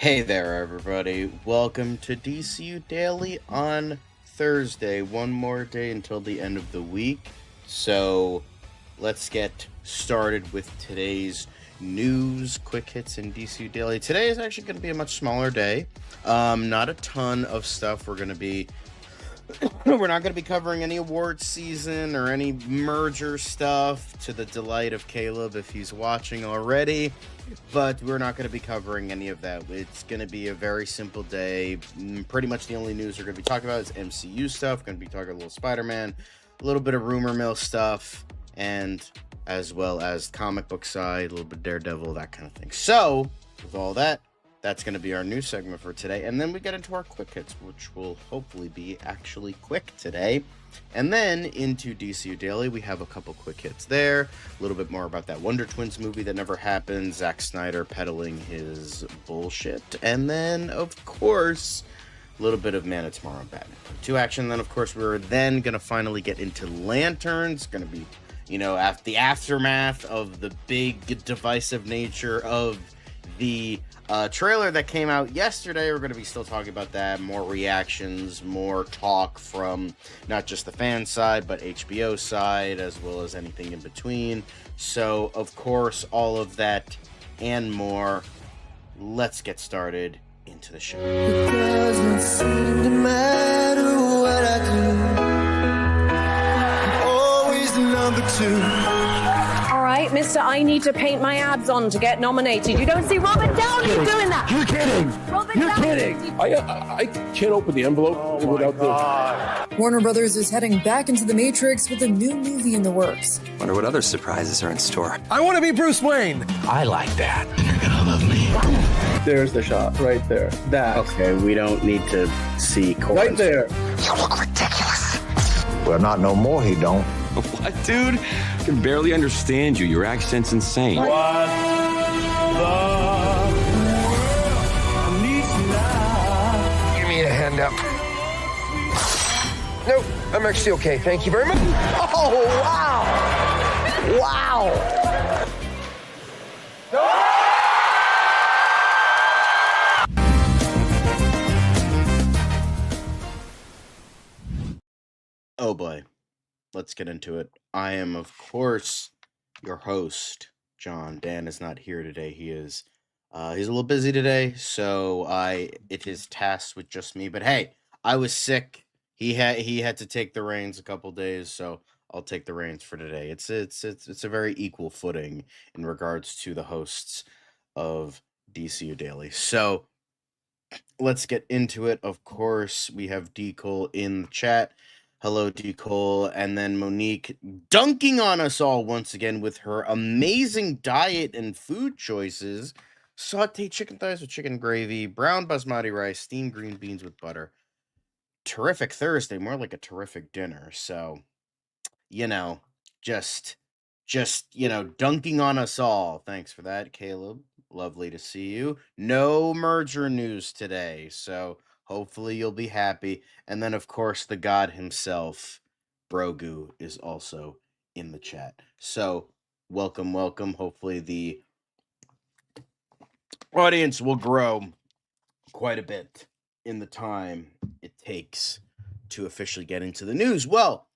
Hey there, everybody. Welcome to DCU Daily on Thursday. One more day until the end of the week. So let's get started with today's news, quick hits in DCU Daily. Today is actually going to be a much smaller day. Not a ton of stuff. We're not going to be covering any awards season or any merger stuff, to the delight of Caleb if he's watching already. But we're not going to be covering any of that. It's going to be a very simple day. Pretty much the only news we're going to be talking about is MCU stuff. Going to be talking a little Spider-Man, a little bit of rumor mill stuff, and as well as comic book side, a little bit Daredevil, that kind of thing. So, with all that, that's going to be our news segment for today. And then we get into our quick hits, which will hopefully be actually quick today. And then into DCU Daily, we have a couple quick hits there. A little bit more about that Wonder Twins movie that never happened. Zack Snyder peddling his bullshit. And then, of course, a little bit of Man of Tomorrow and Batman 2 action. And then, of course, we're then going to finally get into Lanterns. Going to be, after the aftermath of the big divisive nature of the trailer that came out yesterday. We're going to be still talking about that, more reactions, more talk from not just the fan side, but HBO side, as well as anything in between. So, of course, all of that and more. Let's get started into the show. It doesn't seem to matter what I do. I'm always the number two. Right, Mr. I need to paint my abs on to get nominated. You don't see Robert Downey doing that. You're kidding. You're kidding. I can't open the envelope without the... Warner Brothers is heading back into the Matrix with a new movie in the works. Wonder what other surprises are in store. I want to be Bruce Wayne. I like that. You're gonna love me. There's the shot right there. That. Okay, we don't need to see chorus. Right there. You look ridiculous. Well, not no more, he don't. What, dude? I can barely understand you. Your accent's insane. What Give me a hand up. Nope, I'm actually okay. Thank you very much. Oh, wow! Wow! Oh boy. Let's get into it. I am, of course, your host, John. Dan is not here today. He's a little busy today, so it is tasked with just me. But hey, I was sick. He had to take the reins a couple days, so I'll take the reins for today. It's a very equal footing in regards to the hosts of DCU Daily. So let's get into it. Of course, we have D. Cole in the chat. Hello, D. Cole, and then Monique dunking on us all once again with her amazing diet and food choices. Sauteed chicken thighs with chicken gravy, brown basmati rice, steamed green beans with butter. Terrific Thursday, more like a terrific dinner. So, just dunking on us all. Thanks for that, Caleb. Lovely to see you. No merger news today, so hopefully you'll be happy. And then, of course, the god himself, Brogu, is also in the chat. So, welcome. Hopefully the audience will grow quite a bit in the time it takes to officially get into the news. Well,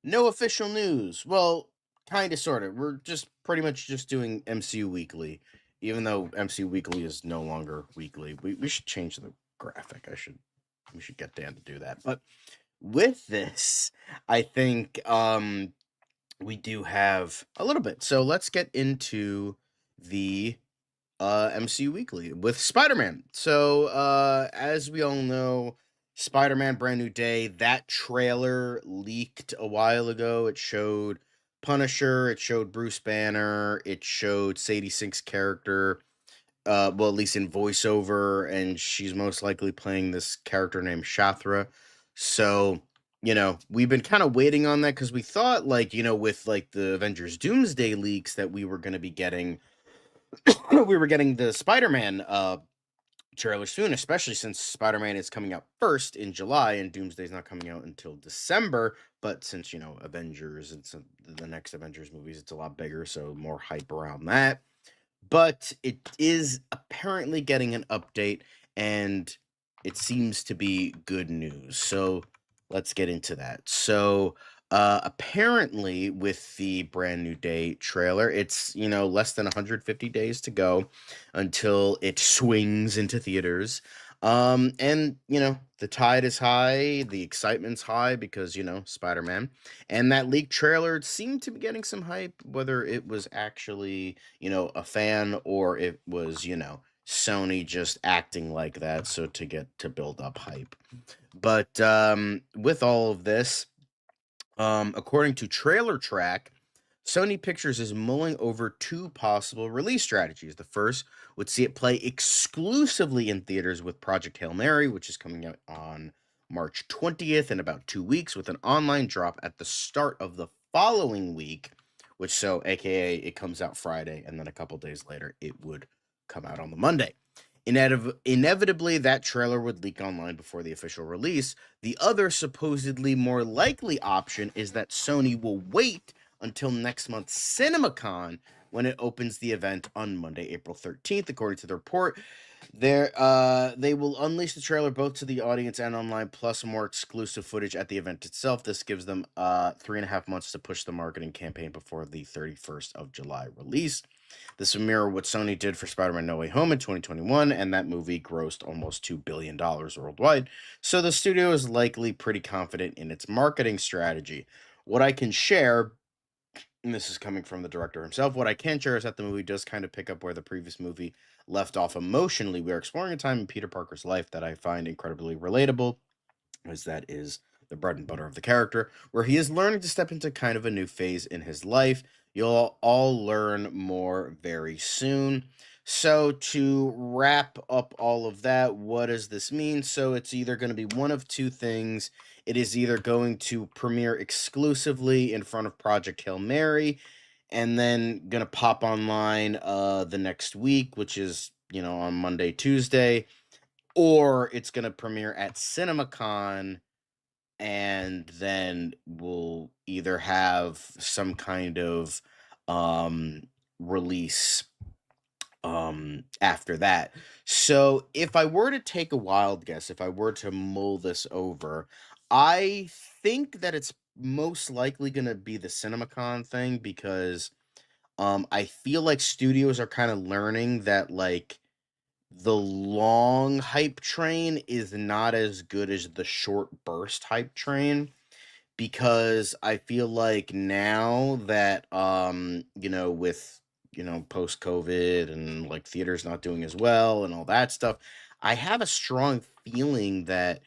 no official news. Well, kind of, sort of. We're just pretty much just doing MCU Weekly. Even though MCU Weekly is no longer weekly. We should change the graphic. We should get Dan to do that. But with this, I think we do have a little bit. So let's get into the MCU Weekly with Spider-Man. So as we all know, Spider-Man Brand New Day, that trailer leaked a while ago. It showed Punisher, it showed Bruce Banner, it showed Sadie Sink's character, well, at least in voiceover, and she's most likely playing this character named Shathra. So, we've been kind of waiting on that because we thought, with the Avengers Doomsday leaks that we were going to be getting, the Spider-Man trailer soon, especially since Spider-Man is coming out first in July and Doomsday's not coming out until December. But since, Avengers, it's the next Avengers movies, it's a lot bigger, so more hype around that. but it is apparently getting an update, and it seems to be good news. So let's get into that. So apparently, with the Brand New Day trailer, it's less than 150 days to go until it swings into theaters. And the tide is high, the excitement's high because Spider-Man, and that leaked trailer seemed to be getting some hype, whether it was actually a fan, or it was, Sony just acting like that so to get to build up hype. But with all of this, according to Trailer Track, Sony Pictures is mulling over two possible release strategies. The first would see it play exclusively in theaters with Project Hail Mary, which is coming out on March 20th in about 2 weeks, with an online drop at the start of the following week, aka it comes out Friday, and then a couple days later it would come out on the Monday. Inevitably, that trailer would leak online before the official release. The other supposedly more likely option is that Sony will wait until next month's CinemaCon, when it opens the event on Monday, April 13th. According to the report, they will unleash the trailer both to the audience and online, plus more exclusive footage at the event itself. This gives them 3.5 months to push the marketing campaign before the 31st of July release. This will mirror what Sony did for Spider-Man No Way Home in 2021, and that movie grossed almost $2 billion worldwide. So the studio is likely pretty confident in its marketing strategy. What I can share, and this is coming from the director himself, what I can share is that the movie does kind of pick up where the previous movie left off emotionally. We are exploring a time in Peter Parker's life that I find incredibly relatable, as that is the bread and butter of the character, where he is learning to step into kind of a new phase in his life. You'll all learn more very soon. So to wrap up all of that, what does this mean? So it's either going to be one of two things. It is either going to premiere exclusively in front of Project Hail Mary, and then going to pop online the next week, which is, on Monday, Tuesday, or it's going to premiere at CinemaCon, and then we'll either have some kind of release after that. So if I were to take a wild guess, if I were to mull this over, I think that it's most likely going to be the CinemaCon thing, because I feel like studios are kind of learning that, like, the long hype train is not as good as the short burst hype train, because I feel like now that with post COVID and like theaters not doing as well and all that stuff, I have a strong feeling that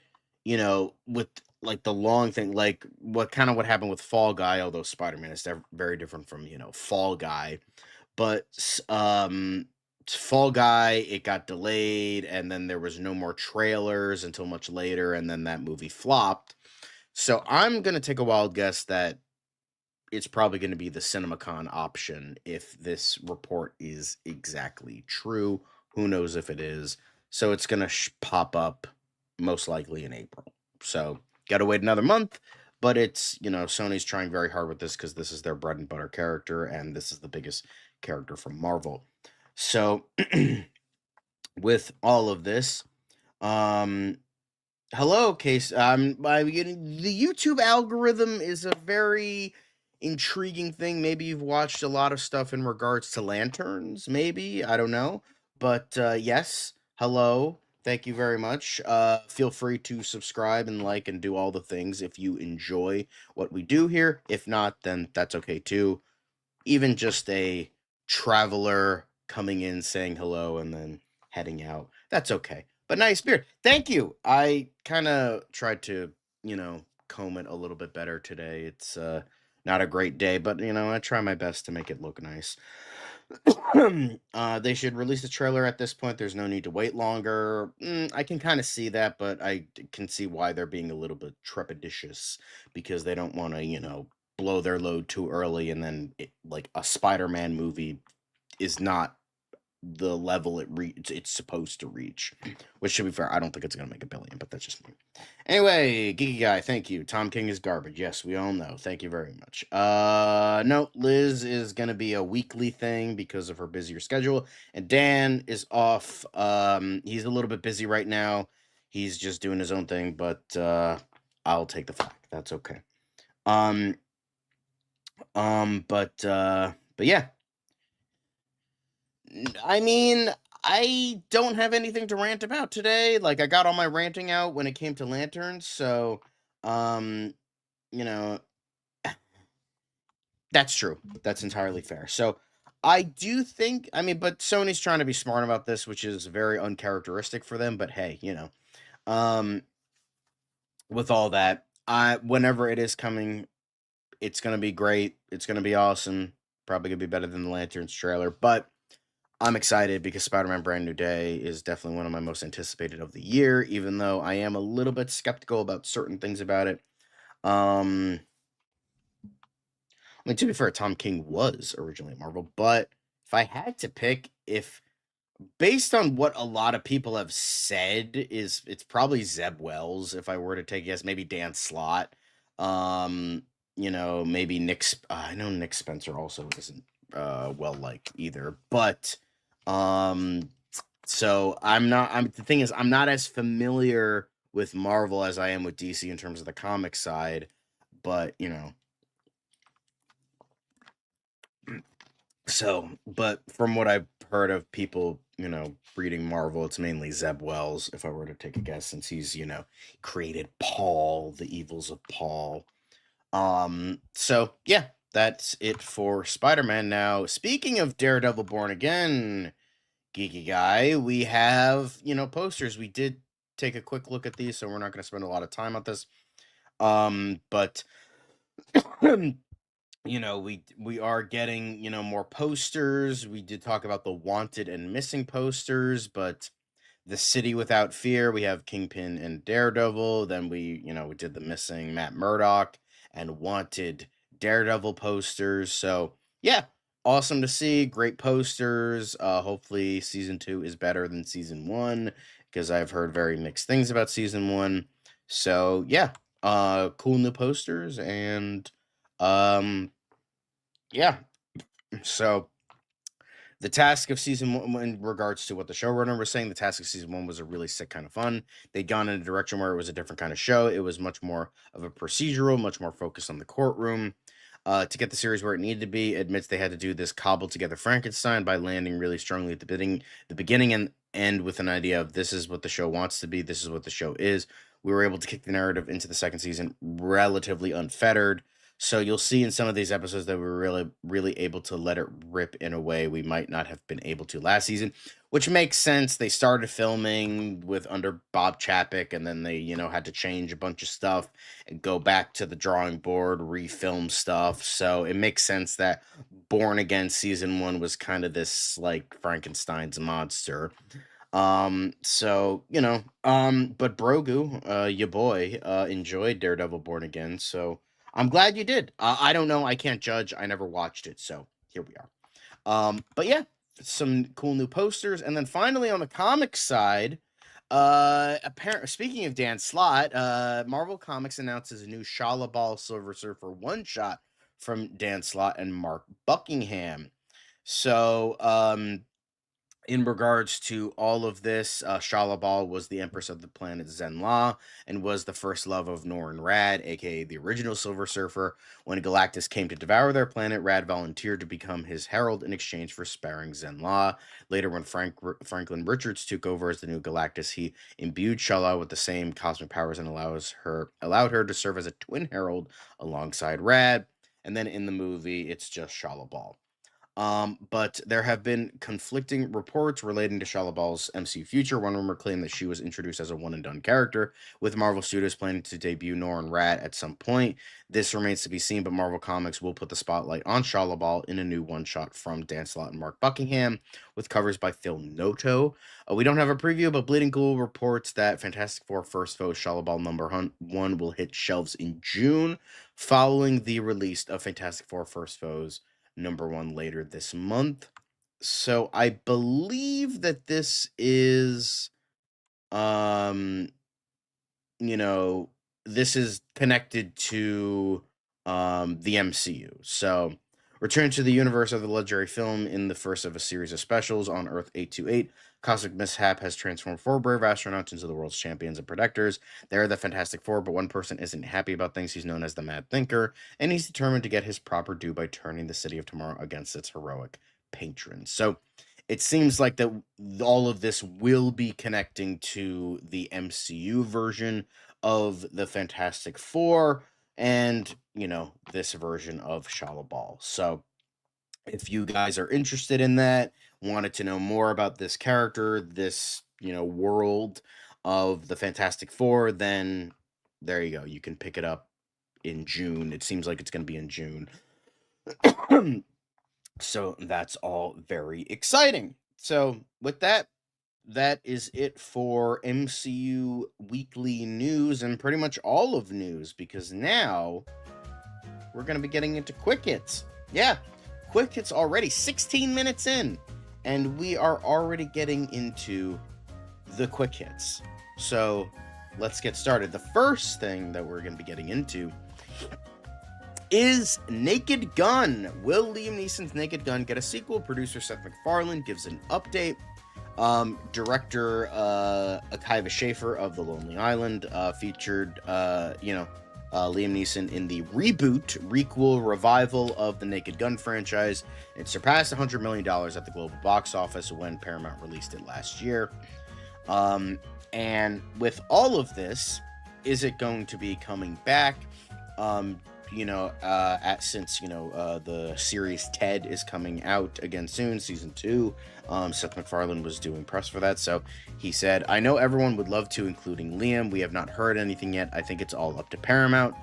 with like the long thing, like what happened with Fall Guy, although Spider-Man is very different from Fall Guy, but Fall Guy, it got delayed, and then there was no more trailers until much later, and then that movie flopped. So I'm gonna take a wild guess that it's probably going to be the CinemaCon option if this report is exactly true. Who knows if it is? So it's going to pop up most likely in April. So got to wait another month, but it's, Sony's trying very hard with this because this is their bread and butter character, and this is the biggest character from Marvel. So with all of this, hello, Case. The YouTube algorithm is a very intriguing thing. Maybe you've watched a lot of stuff in regards to lanterns, maybe, I don't know, but yes, hello, thank you very much. Feel free to subscribe and like and do all the things if you enjoy what we do here. If not, then that's okay too. Even just a traveler coming in, saying hello, and then heading out, that's okay. But nice beard, thank you. I kind of tried to comb it a little bit better today. It's not a great day, but I try my best to make it look nice. They should release the trailer at this point. There's no need to wait longer. I can kind of see that, but I can see why they're being a little bit trepidatious, because they don't want to, blow their load too early, and then like a Spider-Man movie is not the level it's supposed to reach. Which, to be fair, I don't think it's gonna make $1 billion, but that's just me. Anyway, Geeky Guy, thank you. Tom King is garbage. Yes, we all know. Thank you very much. No, Liz is gonna be a weekly thing because of her busier schedule, and Dan is off. He's a little bit busy right now. He's just doing his own thing, but I'll take the flack. That's okay. But yeah. I mean, I don't have anything to rant about today. Like, I got all my ranting out when it came to Lanterns, so, you know, that's true. That's entirely fair. So, I do think, I mean, but Sony's trying to be smart about this, which is very uncharacteristic for them, but hey, with all that, whenever it is coming, it's gonna be great. It's gonna be awesome. Probably gonna be better than the Lanterns trailer, but I'm excited because Spider-Man Brand New Day is definitely one of my most anticipated of the year, even though I am a little bit skeptical about certain things about it. I mean, to be fair, Tom King was originally at Marvel, but if I had to pick, if based on what a lot of people have said, it's probably Zeb Wells. If I were to take a guess, maybe Dan Slott. Maybe Nick. I know Nick Spencer also isn't well liked either, but so the thing is, I'm not as familiar with Marvel as I am with DC in terms of the comic side, but but from what I've heard of people, reading Marvel, it's mainly Zeb Wells, if I were to take a guess, since he's, created Paul, the evils of Paul. So yeah, that's it for Spider-Man. Now, speaking of Daredevil Born Again, Geeky Guy, we have, posters. We did take a quick look at these, so we're not going to spend a lot of time on this. But we are getting, more posters. We did talk about the wanted and missing posters, but the City Without Fear, we have Kingpin and Daredevil. Then we did the missing Matt Murdock and wanted Daredevil posters. So yeah, awesome to see. Great posters. Hopefully season 2 is better than season 1, because I've heard very mixed things about season 1. So yeah, cool new posters, and yeah. So the task of season 1, in regards to what the showrunner was saying, the task of season 1 was a really sick kind of fun. They'd gone in a direction where it was a different kind of show. It was much more of a procedural, much more focused on the courtroom. To get the series where it needed to be, admits they had to do this cobbled together Frankenstein by landing really strongly at the beginning and end with an idea of this is what the show wants to be, this is what the show is. We were able to kick the narrative into the second season relatively unfettered. So you'll see in some of these episodes that we were really, really able to let it rip in a way we might not have been able to last season, which makes sense. They started filming under Bob Chapek, and then they, had to change a bunch of stuff and go back to the drawing board, refilm stuff. So it makes sense that Born Again season 1 was kind of this like Frankenstein's monster. But Brogu, your boy, enjoyed Daredevil Born Again, so I'm glad you did. I don't know. I can't judge. I never watched it, so here we are. But yeah, some cool new posters. And then finally on the comic side, speaking of Dan Slott, Marvel Comics announces a new Shalabal Silver Surfer one-shot from Dan Slott and Mark Buckingham. So, in regards to all of this, Shalabal was the empress of the planet Zenla and was the first love of Norrin Rad, aka the original Silver Surfer. When Galactus came to devour their planet, Rad volunteered to become his herald in exchange for sparing Zenla. Later, when Franklin Richards took over as the new Galactus, he imbued Shala with the same cosmic powers and allowed her to serve as a twin herald alongside Rad. And then in the movie, it's just Shalabal. But there have been conflicting reports relating to Shalabal's MCU future. One rumor claimed that she was introduced as a one-and-done character, with Marvel Studios planning to debut Norrin Rat at some point. This remains to be seen, but Marvel Comics will put the spotlight on Shalabal in a new one-shot from Dan Slott and Mark Buckingham, with covers by Phil Noto. We don't have a preview, but Bleeding Cool reports that Fantastic Four First Foe Shalabal #1 will hit shelves in June, following the release of Fantastic Four First Foes #1 later this month. So I believe that this is, um, you know, this is connected to the MCU. So, return to the universe of the legendary film in the first of a series of specials on Earth 828. Cosmic mishap has transformed four brave astronauts into the world's champions and protectors. They're the Fantastic Four, but one person isn't happy about things. He's known as the Mad Thinker, and he's determined to get his proper due by turning the city of tomorrow against its heroic patrons. So, it seems like that all of this will be connecting to the MCU version of the Fantastic Four and, this version of Shalabal. So, if you guys are interested in that, wanted to know more about this character, this, world of the Fantastic Four, then there you go. You can pick it up in June. It seems like it's going to be in June. So that's all very exciting. So with that, that is it for MCU Weekly news and pretty much all of news, because now we're going to be getting into quick hits. Yeah, quick hits already, 16 minutes in, and we are already getting into the quick hits. So let's get started. The first thing that we're going to be getting into is Naked Gun. Will Liam Neeson's Naked Gun get a sequel? Producer Seth MacFarlane gives an update. Director Akiva Schaffer of The Lonely Island featured Liam Neeson in the requel revival of the Naked Gun franchise. It surpassed $100 million at the global box office when Paramount released it last year. And with all of this, is it going to be coming back? Since the series Ted is coming out again soon, season 2. Seth MacFarlane was doing press for that, so he said, "I know everyone would love to, including Liam. We have not heard anything yet. I think it's all up to Paramount."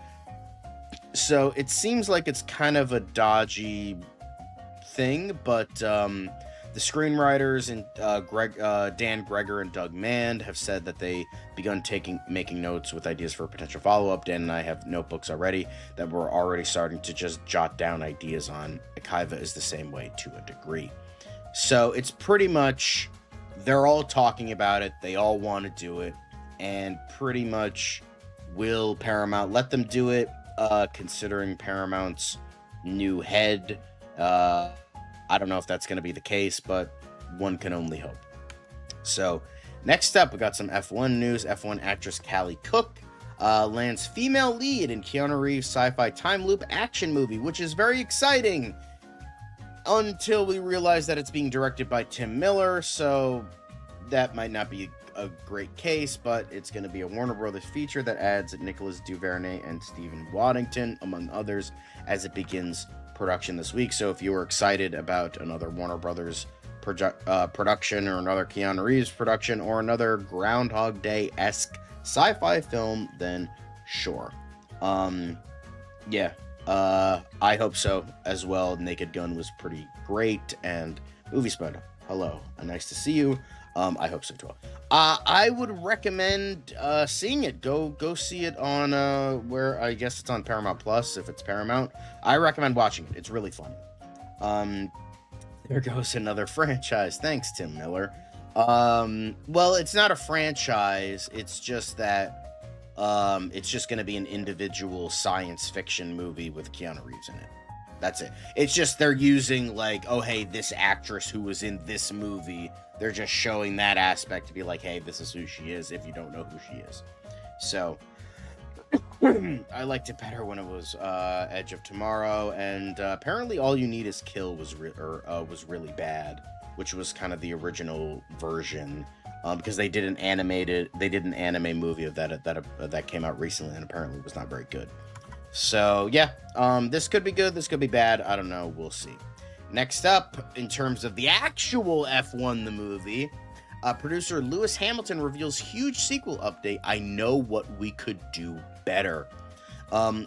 So it seems like it's kind of a dodgy thing, but the screenwriters and Dan Greger and Doug Mand have said that they begun making notes with ideas for a potential follow-up. Dan and I have notebooks already that we're already starting to just jot down ideas on. Akiva is the same way to a degree. So it's pretty much, they're all talking about it. They all want to do it. And pretty much, will Paramount let them do it? Considering Paramount's new head, I don't know if that's going to be the case, but one can only hope. So, next up, we got some F1 news. F1 actress Callie Cook lands female lead in Keanu Reeves' sci-fi time loop action movie, which is very exciting, until we realize that it's being directed by Tim Miller, so that might not be a great case, but it's going to be a Warner Brothers feature that adds Nicholas Duvernay and Stephen Waddington, among others, as it begins production this week. So if you were excited about another Warner Brothers production, or another Keanu Reeves production, or another Groundhog Day-esque sci-fi film, then sure. I hope so as well. Naked Gun was pretty great, and Movie Spud, hello, nice to see you. I hope so too. I would recommend seeing it. Go see it on where, I guess it's on Paramount Plus, if it's Paramount. I recommend watching it. It's really fun. There goes another franchise. Thanks, Tim Miller. Well, it's not a franchise. It's just that it's just going to be an individual science fiction movie with Keanu Reeves in it. That's it. It's just they're using, like, oh, hey, this actress who was in this movie, they're just showing that aspect to be like, hey, this is who she is, if you don't know who she is. So, I liked it better when it was Edge of Tomorrow, and apparently All You Need Is Kill was really bad, which was kind of the original version, because they did an anime movie of that came out recently, and apparently was not very good. So yeah, this could be good, this could be bad, I don't know, we'll see. Next up, in terms of the actual F1 the movie, producer Lewis Hamilton reveals huge sequel update. I know what we could do better.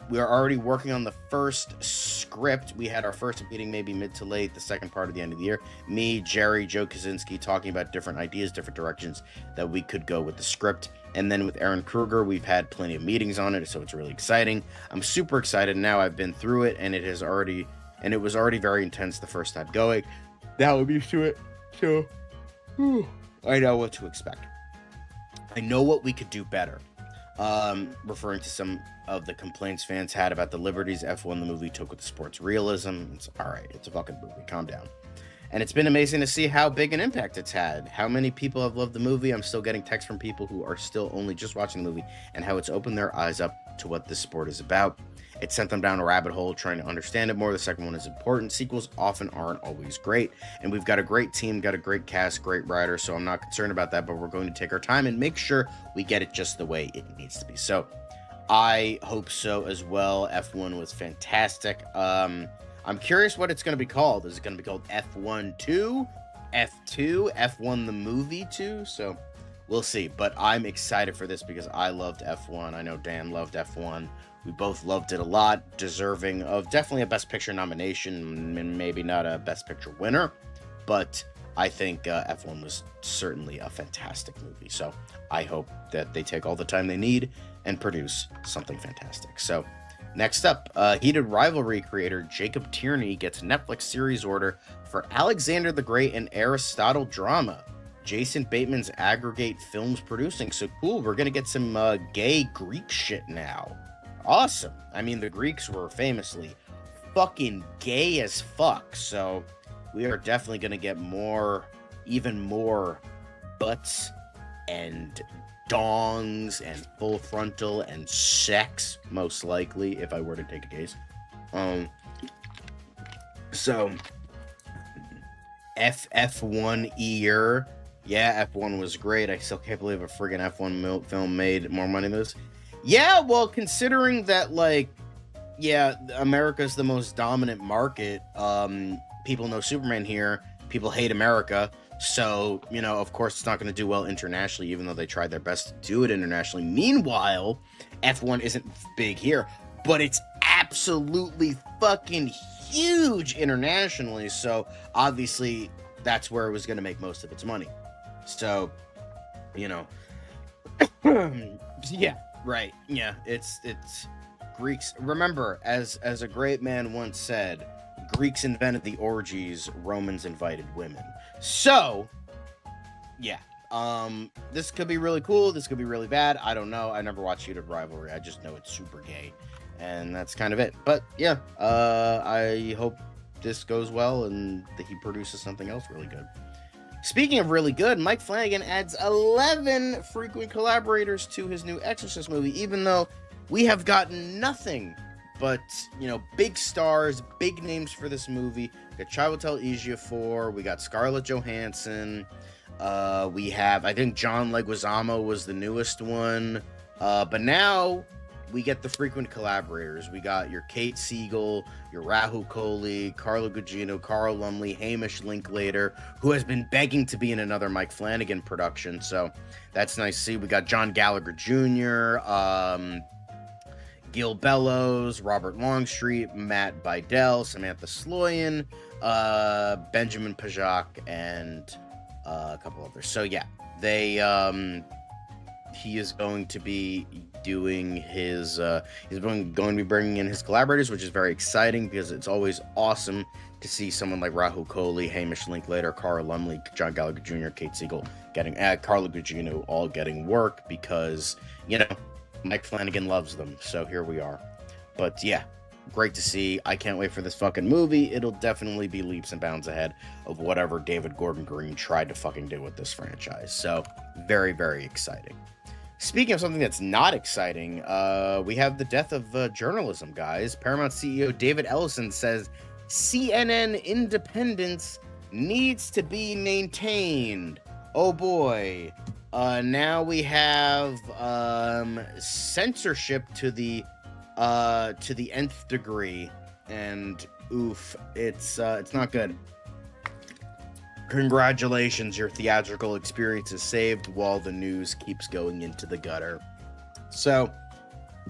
We are already working on the first script. We had our first meeting maybe mid to late, the second part of the end of the year. Me, Jerry, Joe Kaczynski talking about different ideas, different directions that we could go with the script. And then with Aaron Kruger, we've had plenty of meetings on it, so it's really exciting. I'm super excited now. I've been through it, and it was already very intense the first time going. Now I'm used to it. So, I know what to expect. I know what we could do better. Referring to some of the complaints fans had about the liberties F1 the movie took with the sports realism. It's alright, it's a fucking movie, calm down. And it's been amazing to see how big an impact it's had. How many people have loved the movie. I'm still getting texts from people who are still only just watching the movie, and how it's opened their eyes up to what this sport is about. It sent them down a rabbit hole trying to understand it more. The second one is important. Sequels often aren't always great. And we've got a great team, got a great cast, great writer, so I'm not concerned about that, but we're going to take our time and make sure we get it just the way it needs to be. So I hope so as well. F1 was fantastic. I'm curious what it's going to be called. Is it going to be called F1 2, F2, F1 the movie 2? So we'll see. But I'm excited for this because I loved F1. I know Dan loved F1. We both loved it a lot. Deserving of definitely a Best Picture nomination, and maybe not a Best Picture winner. But I think F1 was certainly a fantastic movie. So I hope that they take all the time they need and produce something fantastic. So next up, Heated Rivalry creator Jacob Tierney gets Netflix series order for Alexander the Great and Aristotle drama. Jason Bateman's Aggregate Films producing. So cool, we're going to get some gay Greek shit now. Awesome. I mean, the Greeks were famously fucking gay as fuck. So we are definitely going to get even more butts and dongs and full frontal and sex, most likely, if I were to take a case. So F1 ear. Yeah, F1 was great. I still can't believe a friggin' F1 film made more money than this. Yeah, well, considering that, like, yeah, America's the most dominant market. People know Superman here. People hate America. So, you know, of course, it's not going to do well internationally, even though they tried their best to do it internationally. Meanwhile, F1 isn't big here, but it's absolutely fucking huge internationally. So, obviously, that's where it was going to make most of its money. So, you know, yeah, right. Yeah, it's Greeks. Remember, as a great man once said, Greeks invented the orgies, Romans invited women. So, yeah, this could be really cool. This could be really bad. I don't know. I never watched Heated Rivalry. I just know it's super gay, and that's kind of it. But yeah, I hope this goes well and that he produces something else really good. Speaking of really good, Mike Flanagan adds 11 frequent collaborators to his new Exorcist movie, even though we have gotten nothing but, you know, big stars, big names for this movie. We got Chiwetel Ejiofor, we got Scarlett Johansson, we have, I think John Leguizamo was the newest one, but now we get the frequent collaborators. We got your Kate Siegel, your Rahul Kohli, Carla Gugino, Carl Lumley, Hamish Linklater, who has been begging to be in another Mike Flanagan production, so that's nice to see. We got John Gallagher Jr., Gil Bellows, Robert Longstreet, Matt Bydel, Samantha Sloyan, Benjamin Pajak, and a couple others. So yeah, he is going to be doing his, he's going to be bringing in his collaborators, which is very exciting because it's always awesome to see someone like Rahul Kohli, Hamish Linklater, Carl Lumley, John Gallagher Jr., Kate Siegel getting, Carla Gugino all getting work because, you know, Mike Flanagan loves them, so here we are. But yeah, great to see. I can't wait for this fucking movie. It'll definitely be leaps and bounds ahead of whatever David Gordon Green tried to fucking do with this franchise. So very, very exciting. Speaking of something that's not exciting, we have the death of journalism, guys. Paramount CEO David Ellison says CNN independence needs to be maintained. Oh boy. Now we have censorship to the nth degree, and oof, it's not good. Congratulations, your theatrical experience is saved while the news keeps going into the gutter. So,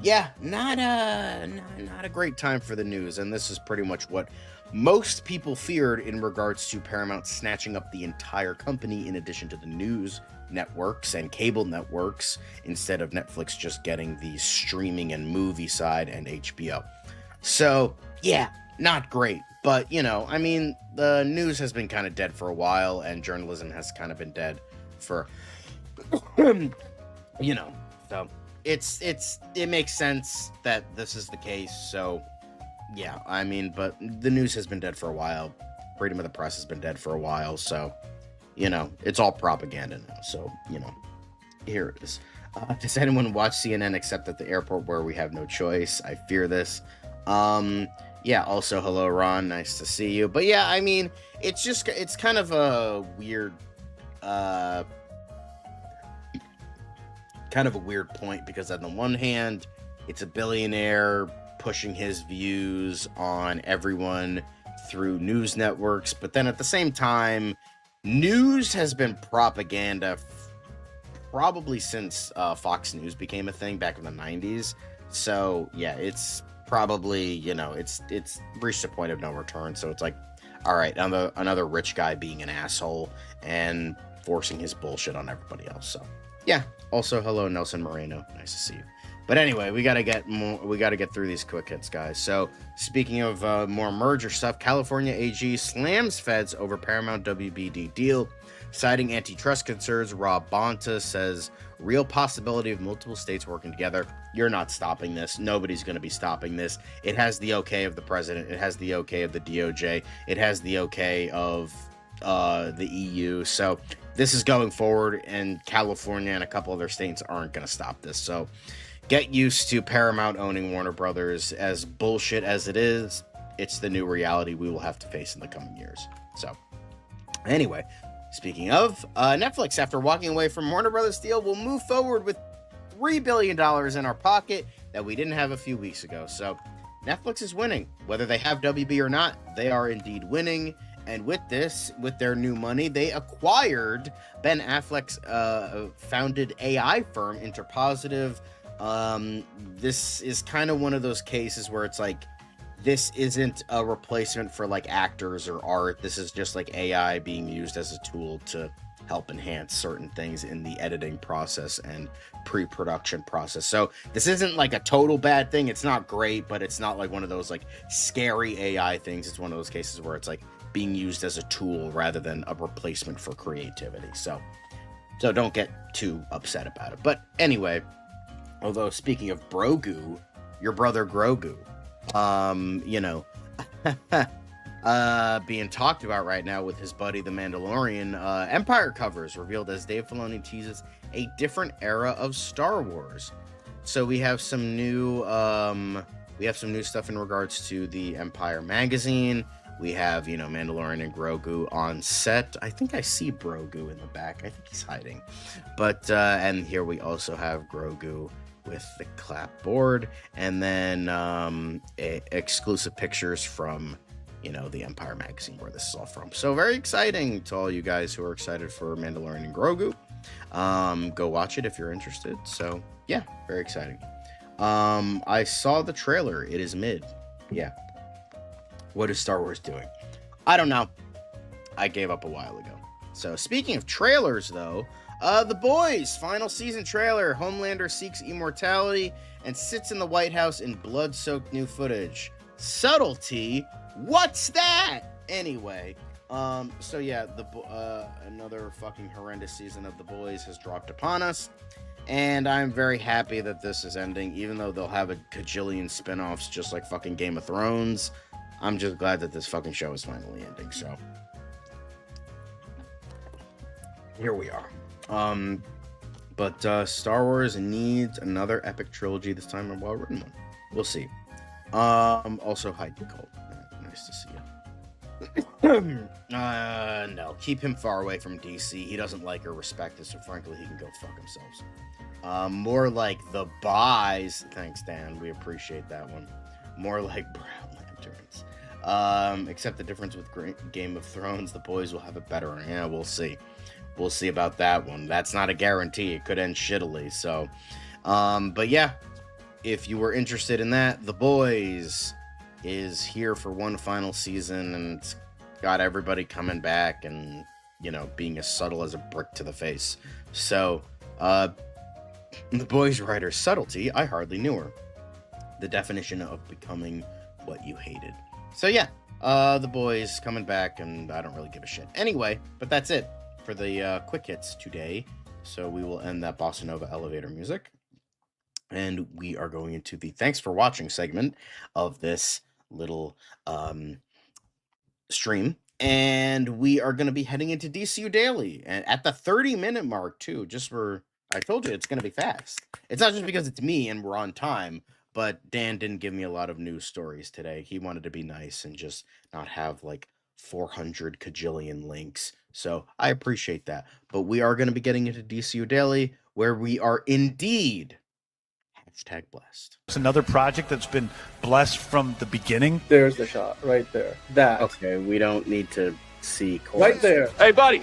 yeah, not a great time for the news, and this is pretty much what most people feared in regards to Paramount snatching up the entire company in addition to the news networks and cable networks, instead of Netflix just getting the streaming and movie side and HBO. So, yeah, not great. But, you know, I mean, the news has been kind of dead for a while, and journalism has kind of been dead for, you know, so it makes sense that this is the case. So, yeah, I mean, but the news has been dead for a while. Freedom of the press has been dead for a while. So, you know, it's all propaganda now. So, you know, here it is. Does anyone watch CNN except at the airport where we have no choice? I fear this. Yeah, also, hello, Ron. Nice to see you. But yeah, I mean, it's kind of a weird, kind of a weird point, because on the one hand, it's a billionaire pushing his views on everyone through news networks. But then at the same time, news has been propaganda probably since Fox News became a thing back in the 90s. So yeah, it's probably, you know, it's reached a point of no return. So it's like, all right, another rich guy being an asshole and forcing his bullshit on everybody else. So yeah, also hello, Nelson Moreno, nice to see you. But anyway, we gotta get through these quick hits, guys. So speaking of more merger stuff, California AG slams feds over Paramount WBD deal, citing antitrust concerns. Rob Bonta says real possibility of multiple states working together. You're not stopping this. Nobody's going to be stopping this. It has the okay of the president. It has the okay of the DOJ. It has the okay of the EU. So this is going forward, and California and a couple other states aren't going to stop this. So get used to Paramount owning Warner Brothers. As bullshit as it is, it's the new reality we will have to face in the coming years. So anyway, speaking of, Netflix, after walking away from Warner Brothers deal, will move forward with $3 billion in our pocket that we didn't have a few weeks ago. So Netflix is winning. Whether they have WB or not, they are indeed winning. And with this, with their new money, they acquired Ben Affleck's founded AI firm, Interpositive. This is kind of one of those cases where it's like, this isn't a replacement for like actors or art. This is just like AI being used as a tool to help enhance certain things in the editing process and pre-production process. So this isn't like a total bad thing. It's not great, but it's not like one of those like scary AI things. It's one of those cases where it's like being used as a tool rather than a replacement for creativity. So don't get too upset about it. But anyway, although speaking of Grogu, your brother Grogu, you know, being talked about right now with his buddy, the Mandalorian, Empire covers revealed as Dave Filoni teases a different era of Star Wars. So we have some new stuff in regards to the Empire magazine. We have, you know, Mandalorian and Grogu on set. I think I see Grogu in the back. I think he's hiding. But, and here we also have Grogu with the clapboard, and then exclusive pictures from, you know, the Empire magazine where this is all from. So very exciting to all you guys who are excited for Mandalorian and Grogu. Go watch it if you're interested. So yeah, very exciting. I saw the trailer. It is mid. Yeah. What is Star Wars doing? I don't know. I gave up a while ago. So speaking of trailers, though, The Boys final season trailer. Homelander seeks immortality and sits in the White House in blood-soaked new footage. Subtlety? What's that? Anyway, so yeah, another fucking horrendous season of The Boys has dropped upon us, and I'm very happy that this is ending, even though they'll have a cajillion spin-offs just like fucking Game of Thrones. I'm just glad that this fucking show is finally ending, so here we are. But Star Wars needs another epic trilogy, this time a well-written one. We'll see. Also, hi, Nicole. Nice to see you. No, keep him far away from DC. He doesn't like or respect us, so frankly, he can go fuck himself. More like the buys. Thanks, Dan. We appreciate that one. More like Brown Lanterns. Except the difference with Game of Thrones, The Boys will have it better. Yeah, we'll see. We'll see about that one. That's not a guarantee. It could end shittily. So, but yeah, if you were interested in that, The Boys is here for one final season, and it's got everybody coming back and, you know, being as subtle as a brick to the face. So, The Boys writer's subtlety, I hardly knew her. The definition of becoming what you hated. So yeah, The Boys coming back, and I don't really give a shit. Anyway, but that's it for the quick hits today. So we will end that Bossa Nova elevator music. And we are going into the thanks for watching segment of this little stream. And we are going to be heading into DCU Daily. And at the 30-minute mark, too, I told you it's going to be fast. It's not just because it's me and we're on time, but Dan didn't give me a lot of news stories today. He wanted to be nice and just not have like 400 kajillion links. So I appreciate that. But we are going to be getting into DCU Daily, where we are indeed #blessed. It's another project that's been blessed from the beginning. There's the shot right there. That. Okay, we don't need to see Right there. Hey, buddy.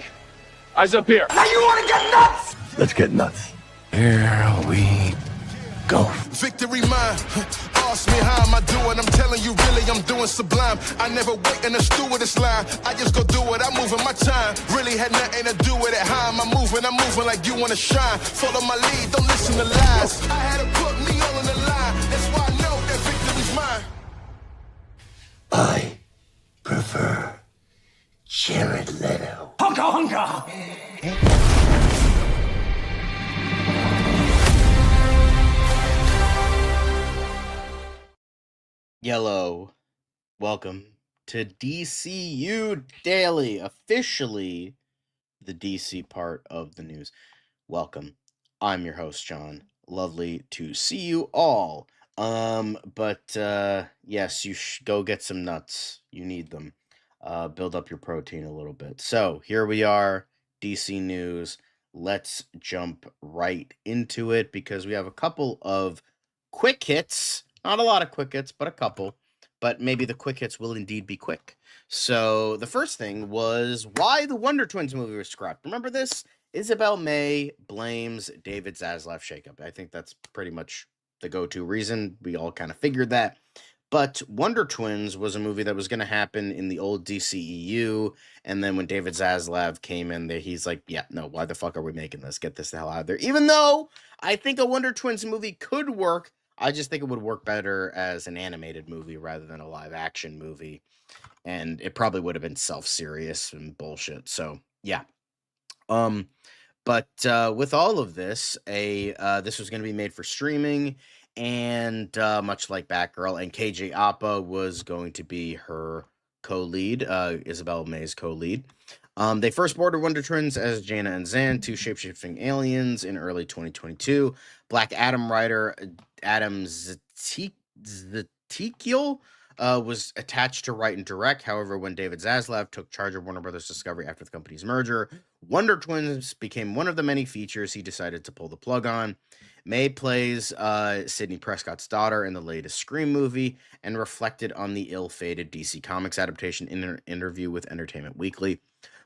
Eyes up here. Now you want to get nuts? Let's get nuts. Here we go. Victory mine. Ask me how am I doing? I'm telling you really I'm doing sublime. I never wait in a stewardess line. I just go do it. I'm moving my time. Really had nothing to do with it. How am I moving? I'm moving like you want to shine. Follow my lead. Don't listen to lies. I had to put me all on the line. That's why I know that victory's mine. I prefer Jared Leto. Hunka hunka. Yellow, welcome to DCU Daily, officially the DC part of the news. Welcome. I'm your host, John. Lovely to see you all. Yes, you go get some nuts. You need them. Build up your protein a little bit. So here we are, DC news. Let's jump right into it because we have a couple of quick hits. Not a lot of quick hits, but a couple. But maybe the quick hits will indeed be quick. So the first thing was why the Wonder Twins movie was scrapped. Remember this? Isabel May blames David Zaslav shakeup. I think that's pretty much the go-to reason. We all kind of figured that. But Wonder Twins was a movie that was going to happen in the old DCEU. And then when David Zaslav came in there, he's like, yeah, no, why the fuck are we making this? Get this the hell out of there. Even though I think a Wonder Twins movie could work, I just think it would work better as an animated movie rather than a live action movie. And it probably would have been self-serious and bullshit. So, yeah. But with all of this, this was going to be made for streaming. And much like Batgirl, and KJ Apa was going to be her co-lead, Isabel May's co-lead. They first boarded Wonder Twins as Jana and Zan, two shape-shifting aliens, in early 2022. Black Adam writer Adam Zatikiel was attached to write and direct. However, when David Zaslav took charge of Warner Brothers Discovery after the company's merger, Wonder Twins became one of the many features he decided to pull the plug on. May plays Sidney Prescott's daughter in the latest Scream movie and reflected on the ill-fated DC Comics adaptation in an interview with Entertainment Weekly.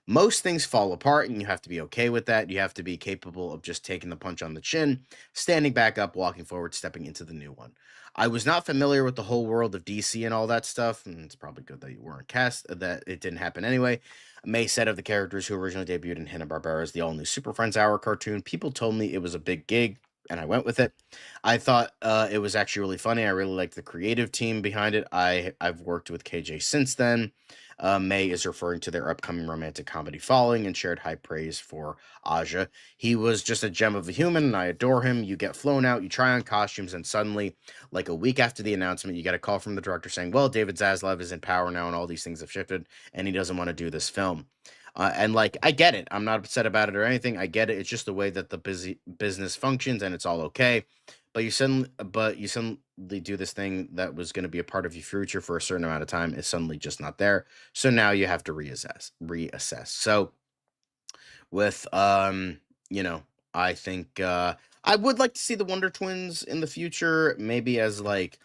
Most things fall apart, and you have to be okay with that. You have to be capable of just taking the punch on the chin, standing back up, walking forward, stepping into the new one. I was not familiar with the whole world of DC and all that stuff, and it's probably good that you weren't cast, that it didn't happen anyway. May said of the characters who originally debuted in Hanna-Barbera's The All-New Super Friends Hour cartoon, people told me it was a big gig, and I went with it. I thought it was actually really funny. I really liked the creative team behind it. I've worked with KJ since then. May is referring to their upcoming romantic comedy Falling and shared high praise for Aja. He was just a gem of a human, and I adore him. You get flown out, you try on costumes, and suddenly, like a week after the announcement, you get a call from the director saying, well, David Zaslav is in power now, and all these things have shifted, and he doesn't want to do this film. And like, I get it. I'm not upset about it or anything. I get it. It's just the way that the business functions, and it's all okay. But you suddenly do this thing that was going to be a part of your future for a certain amount of time is suddenly just not there. So now you have to reassess. So with I think I would like to see the Wonder Twins in the future, maybe as like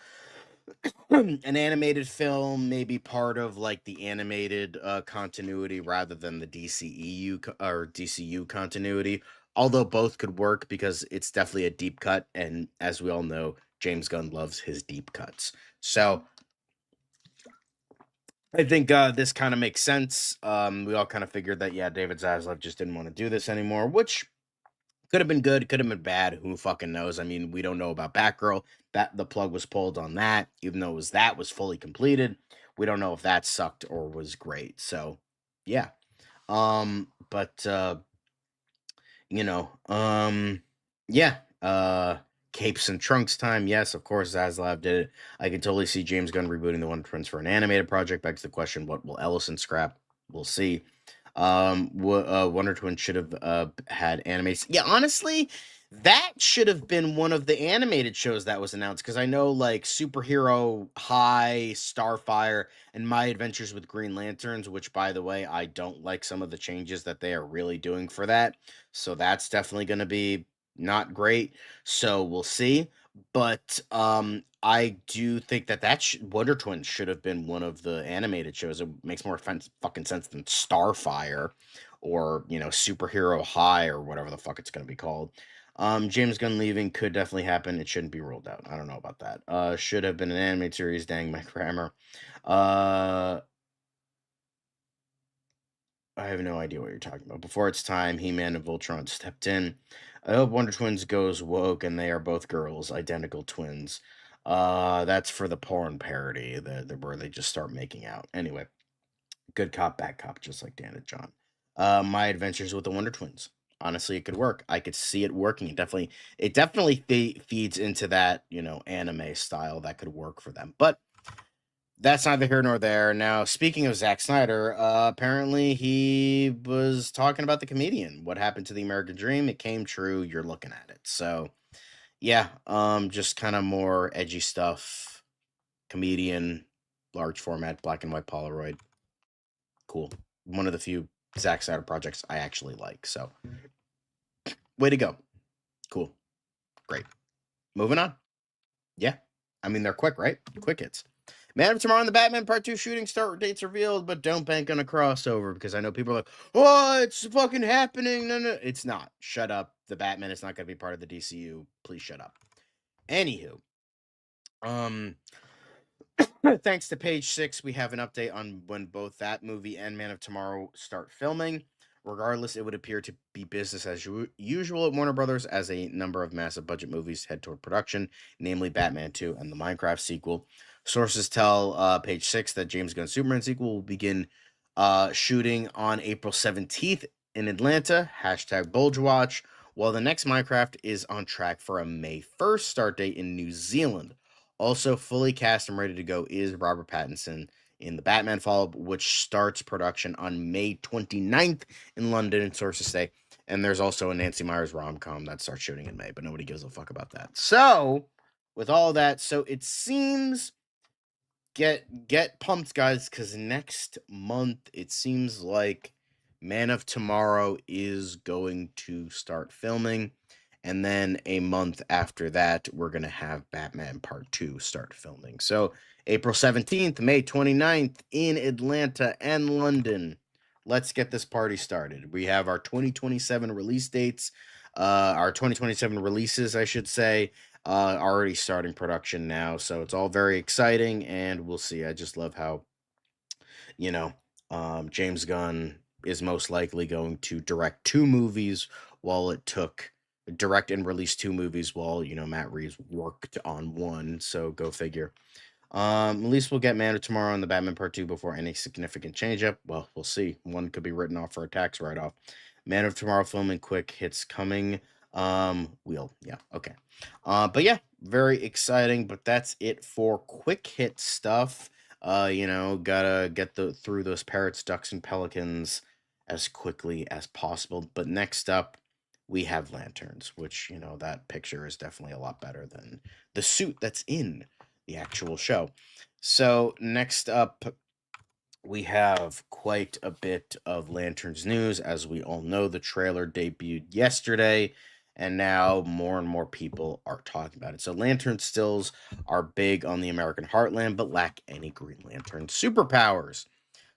an animated film, maybe part of like the animated continuity rather than the DCEU or DCU continuity. Although both could work because it's definitely a deep cut, and as we all know, James Gunn loves his deep cuts. So I think this kind of makes sense. We all kind of figured that, yeah, David Zaslav just didn't want to do this anymore, which could have been good, could have been bad. Who fucking knows? I mean, we don't know about Batgirl. That the plug was pulled on that, even though that was fully completed. we don't know if that sucked or was great. So yeah. But you know, yeah. Capes and Trunks time. Yes, of course, Zaslav did it. I can totally see James Gunn rebooting the Wonder Twins for an animated project. Begs the question, what will Ellison scrap? We'll see. Wonder Twins should have had animated. Yeah, honestly, that should have been one of the animated shows that was announced, because I know like Superhero High, Starfire, and My Adventures with Green Lanterns, which by the way, I don't like some of the changes that they are really doing for that. So that's definitely going to be not great. So we'll see. But I do think that Wonder Twins should have been one of the animated shows. It makes more fucking sense than Starfire or, Superhero High or whatever the fuck it's going to be called. James Gunn leaving could definitely happen. It shouldn't be ruled out. I don't know about that. Should have been an animated series. Dang, my grammar. I have no idea what you're talking about. Before its time, He-Man and Voltron stepped in. I hope Wonder Twins goes woke and they are both girls, identical twins. That's for the porn parody, where they just start making out. Anyway, good cop, bad cop, just like Dan and John. My Adventures with the Wonder Twins. Honestly, it could work. I could see it working. It definitely feeds into that, anime style that could work for them. But that's neither here nor there. Now, speaking of Zack Snyder, apparently he was talking about The Comedian. What happened to the American Dream? It came true. You're looking at it. So, yeah, just kind of more edgy stuff. Comedian, large format, black and white Polaroid. Cool. One of the few Zack Snyder projects I actually like. So, way to go. Cool. Great. Moving on. Yeah. I mean, they're quick, right? Quick hits. Man of Tomorrow and the Batman Part 2 shooting start dates revealed, but don't bank on a crossover, because I know people are like, oh, it's fucking happening. No, it's not. Shut up. The Batman is not going to be part of the DCU. Please shut up. Anywho, thanks to Page 6, we have an update on when both that movie and Man of Tomorrow start filming. Regardless, it would appear to be business as usual at Warner Brothers as a number of massive budget movies head toward production, namely Batman 2 and the Minecraft sequel. Sources tell Page 6 that James Gunn's Superman sequel will begin shooting on April 17th in Atlanta, #BulgeWatch, while the next Minecraft is on track for a May 1st start date in New Zealand. Also fully cast and ready to go is Robert Pattinson in the Batman follow-up, which starts production on May 29th in London, sources say. And there's also a Nancy Meyers rom-com that starts shooting in May, but nobody gives a fuck about that. So, with all that, it seems, get pumped, guys, because next month, it seems like Man of Tomorrow is going to start filming. And then a month after that, we're going to have Batman Part 2 start filming. So, April 17th, May 29th in Atlanta and London. Let's get this party started. We have our 2027 release dates, our 2027 releases, I should say, already starting production now. So, it's all very exciting, and we'll see. I just love how, James Gunn is most likely going to direct two movies direct and release two movies while, Matt Reeves worked on one. So go figure. At least we'll get Man of Tomorrow and the Batman Part 2 before any significant change up. Well, we'll see. One could be written off for a tax write-off. Man of Tomorrow filming quick hits coming. Yeah, okay. But yeah, very exciting. But that's it for quick hit stuff. Gotta get through those Parrots, Ducks, and Pelicans as quickly as possible. But next up, we have Lanterns, which, that picture is definitely a lot better than the suit that's in the actual show. So next up, we have quite a bit of Lanterns news. As we all know, the trailer debuted yesterday, and now more and more people are talking about it. So Lantern stills are big on the American heartland, but lack any Green Lantern superpowers.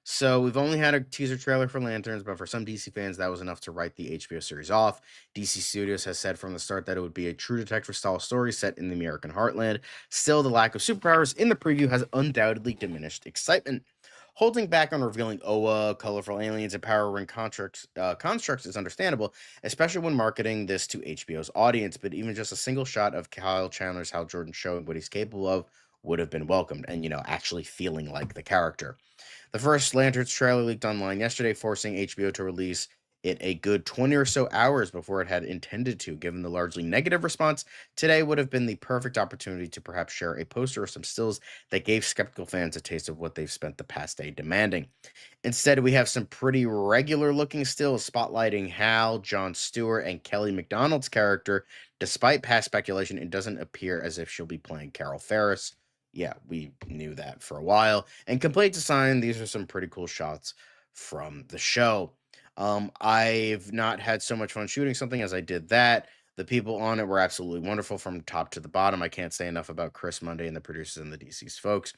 So we've only had a teaser trailer for Lanterns, but for some DC fans, that was enough to write the HBO series off. DC Studios has said from the start that it would be a true detective-style story set in the American heartland. Still, the lack of superpowers in the preview has undoubtedly diminished excitement. Holding back on revealing Oa, colorful aliens, and power ring constructs is understandable, especially when marketing this to HBO's audience. But even just a single shot of Kyle Chandler's Hal Jordan showing what he's capable of would have been welcomed, and actually feeling like the character. The first Lanterns trailer leaked online yesterday, forcing HBO to release it a good 20 or so hours before it had intended to. Given the largely negative response, today would have been the perfect opportunity to perhaps share a poster or some stills that gave skeptical fans a taste of what they've spent the past day demanding. Instead, we have some pretty regular looking stills spotlighting Hal, Jon Stewart, and Kelly MacDonald's character. Despite past speculation, it doesn't appear as if she'll be playing Carol Ferris. Yeah, we knew that for a while. And complete design, these are some pretty cool shots from the show. I've not had so much fun shooting something as I did that. The people on it were absolutely wonderful from top to the bottom. I can't say enough about Chris Monday and the producers and the DC's folks.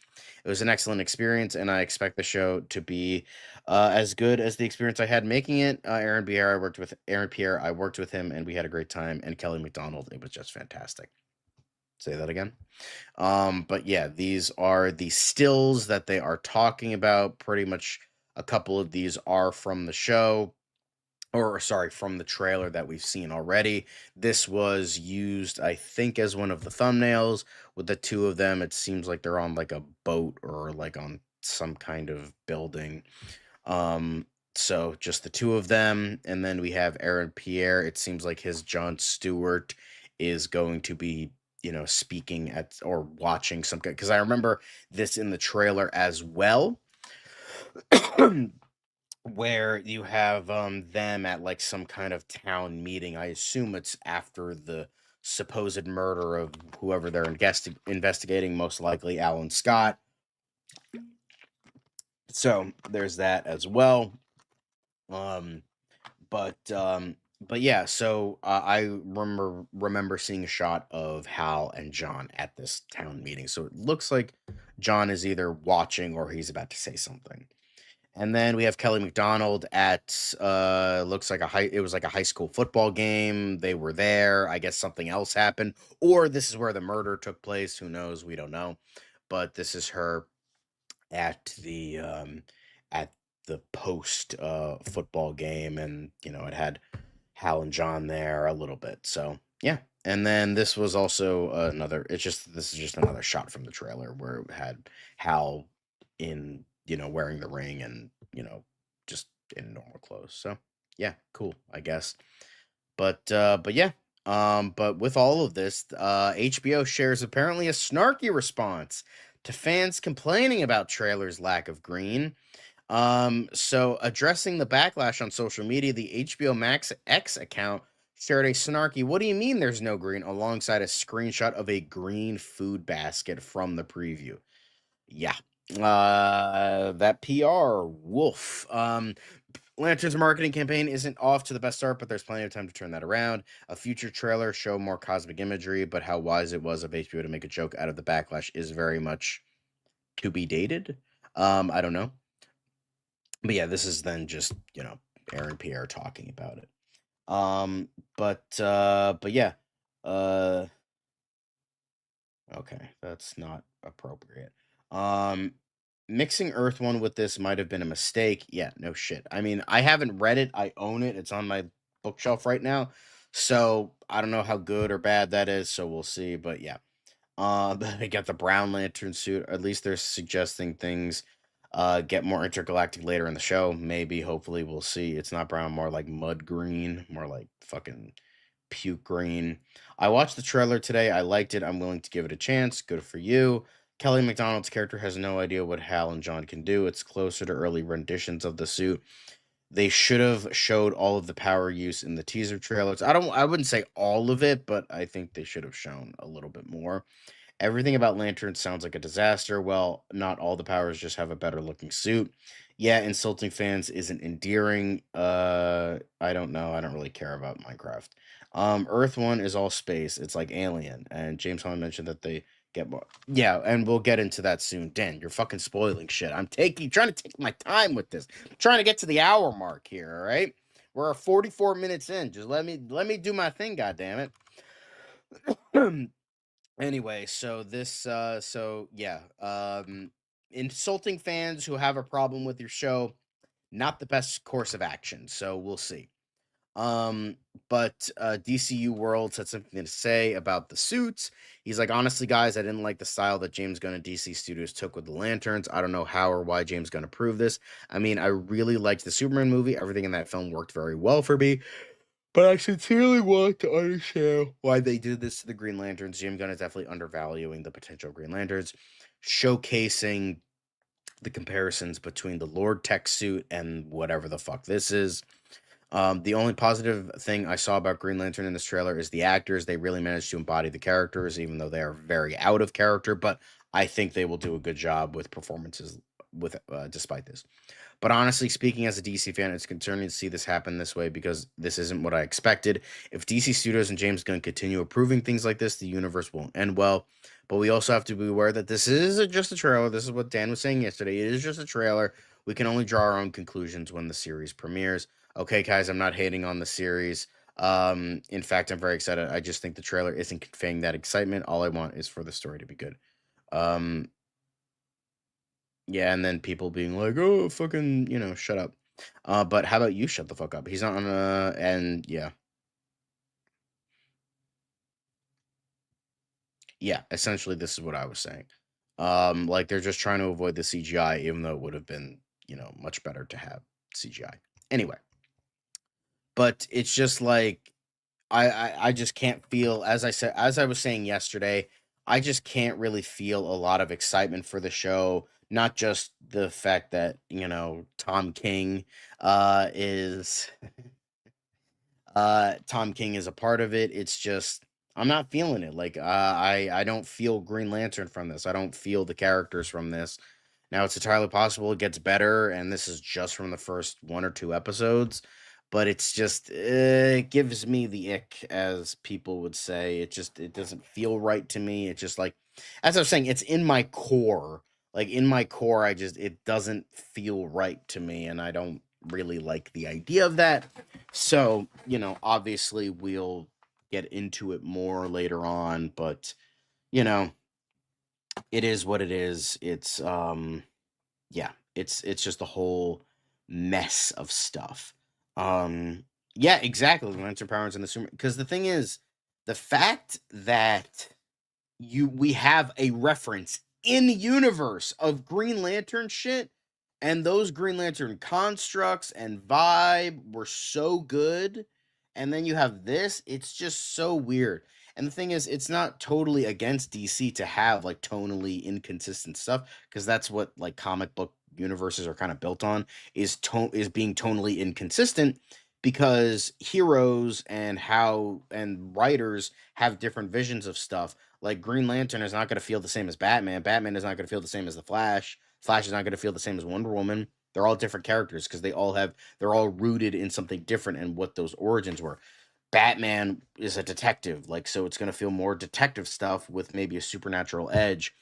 It was an excellent experience, and I expect the show to be as good as the experience I had making it. Aaron Pierre, I worked with him, and we had a great time. And Kelly MacDonald, it was just fantastic. Say that again. But yeah, these are the stills that they are talking about. Pretty much a couple of these are from the show, or sorry, from the trailer that we've seen already. This was used, I think, as one of the thumbnails with the two of them. It seems like they're on like a boat or like on some kind of building. So just the two of them, and then we have Aaron Pierre. It seems like his Jon Stewart is going to be speaking at or watching some, because I remember this in the trailer as well. Where you have them at like some kind of town meeting. I assume it's after the supposed murder of whoever they're investigating, most likely Alan Scott. So there's that as well. But yeah, so I remember seeing a shot of Hal and John at this town meeting. So it looks like John is either watching or he's about to say something. And then we have Kelly MacDonald at looks like it was like a high school football game. They were there. I guess something else happened, or this is where the murder took place. Who knows? We don't know. But this is her at the post football game, and it had Hal and John there a little bit. So yeah. And then this was also this is just another shot from the trailer where it had Hal in wearing the ring and just in normal clothes. So yeah, cool, I guess. But yeah. But with all of this, HBO shares apparently a snarky response to fans complaining about trailers' lack of green. So addressing the backlash on social media, the HBO Max X account shared a snarky, "What do you mean there's no green?" alongside a screenshot of a green food basket from the preview. Yeah. That PR, woof. Lantern's marketing campaign isn't off to the best start, but there's plenty of time to turn that around. A future trailer show more cosmic imagery, but how wise it was of HBO to make a joke out of the backlash is very much to be dated. I don't know. But yeah, this is then just, Aaron Pierre talking about it. But yeah. Okay, that's not appropriate. Mixing Earth One with this might have been a mistake. Yeah, no shit. I mean, I haven't read it. I own it. It's on my bookshelf right now. So I don't know how good or bad that is. So we'll see. But yeah. They got the Brown Lantern suit. At least they're suggesting things get more intergalactic later in the show. Maybe, hopefully, we'll see. It's not brown, more like mud green, more like fucking puke green. I watched the trailer today. I liked it. I'm willing to give it a chance. Good for you. Kelly MacDonald's character has no idea what Hal and John can do. It's closer to early renditions of the suit. They should have showed all of the power use in the teaser trailers. I wouldn't say all of it, but I think they should have shown a little bit more. Everything about Lantern sounds like a disaster. Well, not all the powers just have a better looking suit. Yeah, insulting fans isn't endearing. I don't know. I don't really care about Minecraft. Earth One is all space. It's like Alien. And James Holland mentioned that they get more. Yeah, and we'll get into that soon. Dan, you're fucking spoiling shit. I'm trying to take my time with this. I'm trying to get to the hour mark here, all right? We're 44 minutes in. Just let me do my thing, goddammit. Anyway, so this insulting fans who have a problem with your show, not the best course of action. So we'll see. But DCU World had something to say about the suits. He's like, honestly, guys, I didn't like the style that James Gunn and DC Studios took with the lanterns. I don't know how or why James Gunn approved this. I mean, I really liked the Superman movie. Everything in that film worked very well for me. But I sincerely want to understand why they did this to the Green Lanterns. James Gunn is definitely undervaluing the potential Green Lanterns, showcasing the comparisons between the Lord Tech suit and whatever the fuck this is. The only positive thing I saw about Green Lantern in this trailer is the actors. They really managed to embody the characters, even though they are very out of character. But I think they will do a good job with performances despite this. But honestly speaking, as a DC fan, it's concerning to see this happen this way because this isn't what I expected. If DC Studios and James Gunn continue approving things like this, the universe won't end well. But we also have to be aware that this is just a trailer. This is what Dan was saying yesterday. It is just a trailer. We can only draw our own conclusions when the series premieres. Okay, guys, I'm not hating on the series. In fact, I'm very excited. I just think the trailer isn't conveying that excitement. All I want is for the story to be good. Yeah, and then people being like, "Oh, fucking, shut up." But how about you shut the fuck up? He's not on and yeah. Yeah, essentially this is what I was saying. Like they're just trying to avoid the CGI, even though it would have been, much better to have CGI. Anyway, but it's just like I just can't feel, as I was saying yesterday, I just can't really feel a lot of excitement for the show. Not just the fact that, Tom King is Tom King is a part of it. It's just I'm not feeling it. Like I don't feel Green Lantern from this. I don't feel the characters from this. Now it's entirely possible it gets better, and this is just from the first one or two episodes. But it's just it gives me the ick, as people would say. It doesn't feel right to me. It's just like, as I was saying, it's in my core. Like in my core, it doesn't feel right to me, and I don't really like the idea of that. So, obviously we'll get into it more later on, but it is what it is. It's yeah, it's just a whole mess of stuff. Yeah, exactly. Lantern powers and the super, because the thing is, the fact that we have a reference in the universe of Green Lantern shit, and those Green Lantern constructs and vibe were so good, and then you have this, it's just so weird. And the thing is, it's not totally against DC to have like tonally inconsistent stuff, because that's what like comic book universes are kind of built on, is being tonally inconsistent, because heroes and writers have different visions of stuff. Like Green Lantern is not going to feel the same as Batman. Batman is not going to feel the same as the Flash. Flash is not going to feel the same as Wonder Woman. They're all different characters because they're all rooted in something different and what those origins were. Batman is a detective, like, so it's going to feel more detective stuff with maybe a supernatural edge.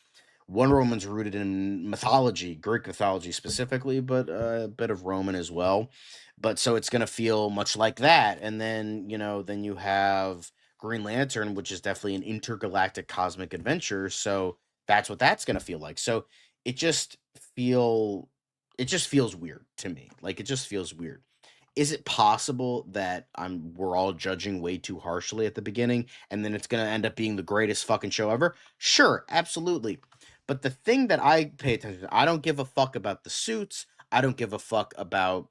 Wonder Woman's rooted in mythology, Greek mythology specifically, but a bit of Roman as well. But so it's going to feel much like that. And then, then you have Green Lantern, which is definitely an intergalactic cosmic adventure. So that's what that's going to feel like. So it just it just feels weird to me. Like it just feels weird. Is it possible that we're all judging way too harshly at the beginning, and then it's going to end up being the greatest fucking show ever? Sure, absolutely. But the thing that I pay attention to, I don't give a fuck about the suits. I don't give a fuck about,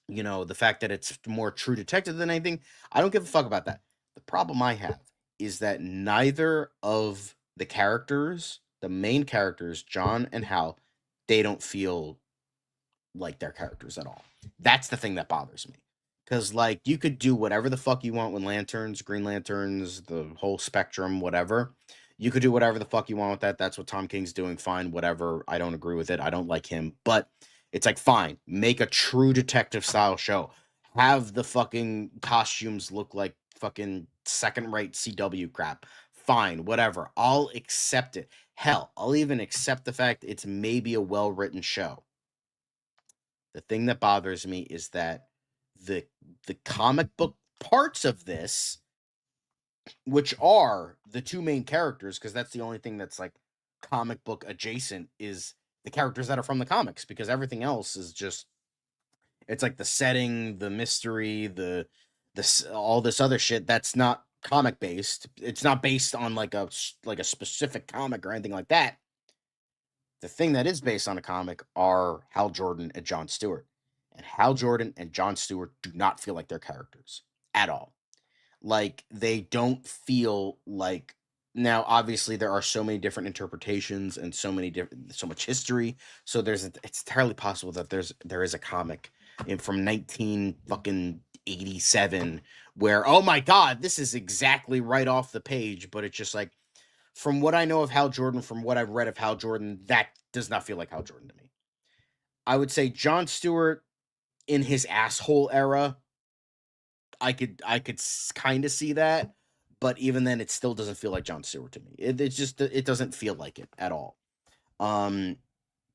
the fact that it's more True Detective than anything. I don't give a fuck about that. The problem I have is that neither of the characters, the main characters, John and Hal, they don't feel like their characters at all. That's the thing that bothers me. Because, like, you could do whatever the fuck you want with lanterns, Green Lanterns, the whole spectrum, whatever. You could do whatever the fuck you want with that. That's what Tom King's doing. Fine, whatever. I don't agree with it. I don't like him. But it's like, fine. Make a true detective style show. Have the fucking costumes look like fucking second-rate CW crap. Fine, whatever. I'll accept it. Hell, I'll even accept the fact it's maybe a well-written show. The thing that bothers me is that the comic book parts of this, which are the two main characters, because that's the only thing that's like comic book adjacent, is the characters that are from the comics, because everything else is just, it's like the setting, the mystery, the all this other shit that's not comic based. It's not based on like a specific comic or anything like that. The thing that is based on a comic are Hal Jordan and Jon Stewart. And Hal Jordan and Jon Stewart do not feel like they're characters at all. Like, they don't feel like. Now, obviously, there are so many different interpretations and so much history. So it's entirely possible that there is a comic from 1987 where, oh my God, this is exactly right off the page. But it's just like, from what I know of Hal Jordan, from what I've read of Hal Jordan, that does not feel like Hal Jordan to me. I would say Jon Stewart in his asshole era, I could kind of see that, but even then, it still doesn't feel like Jon Stewart to me. It doesn't feel like it at all.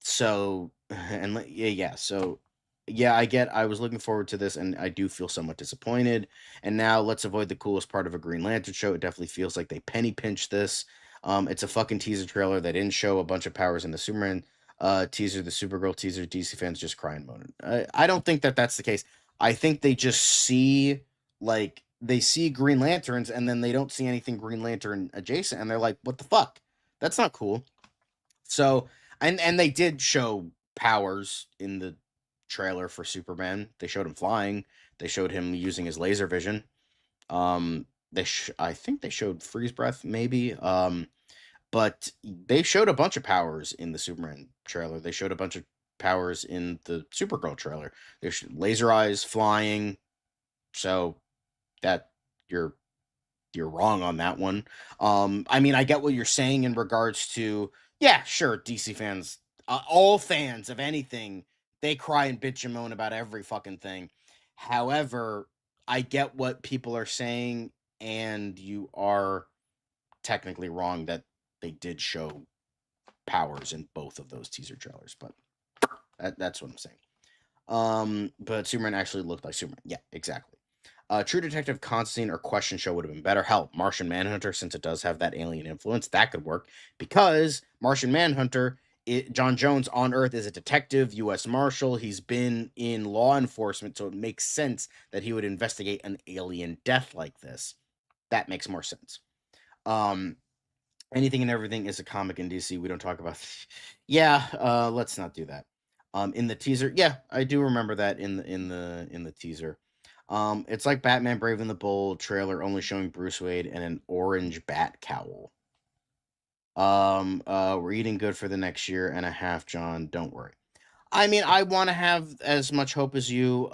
So and yeah, so yeah, I was looking forward to this, and I do feel somewhat disappointed. And now let's avoid the coolest part of a Green Lantern show. It definitely feels like they penny pinched this. It's a fucking teaser trailer that didn't show a bunch of powers in the Superman teaser, the Supergirl teaser. DC fans just cry and moan. I don't think that that's the case. I think they just see they see Green Lanterns, and then they don't see anything Green Lantern adjacent, and they're like, "What the fuck? That's not cool." So, and they did show powers in the trailer for Superman. They showed him flying. They showed him using his laser vision. I think they showed freeze breath, maybe. But they showed a bunch of powers in the Superman trailer. They showed a bunch of powers in the Supergirl trailer. There's laser eyes, flying. So that you're wrong on that one. I mean, I get what you're saying in regards to, yeah, sure, DC fans, all fans of anything, they cry and bitch and moan about every fucking thing. However, I get what people are saying, and you are technically wrong that they did show powers in both of those teaser trailers, but that's what I'm saying. But Superman actually looked like Superman. Yeah, exactly. True Detective Constantine or Question Show would have been better. Hell, Martian Manhunter, since it does have that alien influence, that could work. Because Martian Manhunter, John Jones on Earth is a detective, U.S. Marshal. He's been in law enforcement, so it makes sense that he would investigate an alien death like this. That makes more sense. Anything and Everything is a comic in DC. We don't talk about. Yeah, let's not do that. In the teaser, yeah, I do remember that in the teaser. It's like Batman Brave and the Bold trailer only showing Bruce Wayne and an orange bat cowl. We're eating good for the next year and a half, John. Don't worry. I mean, I want to have as much hope as you.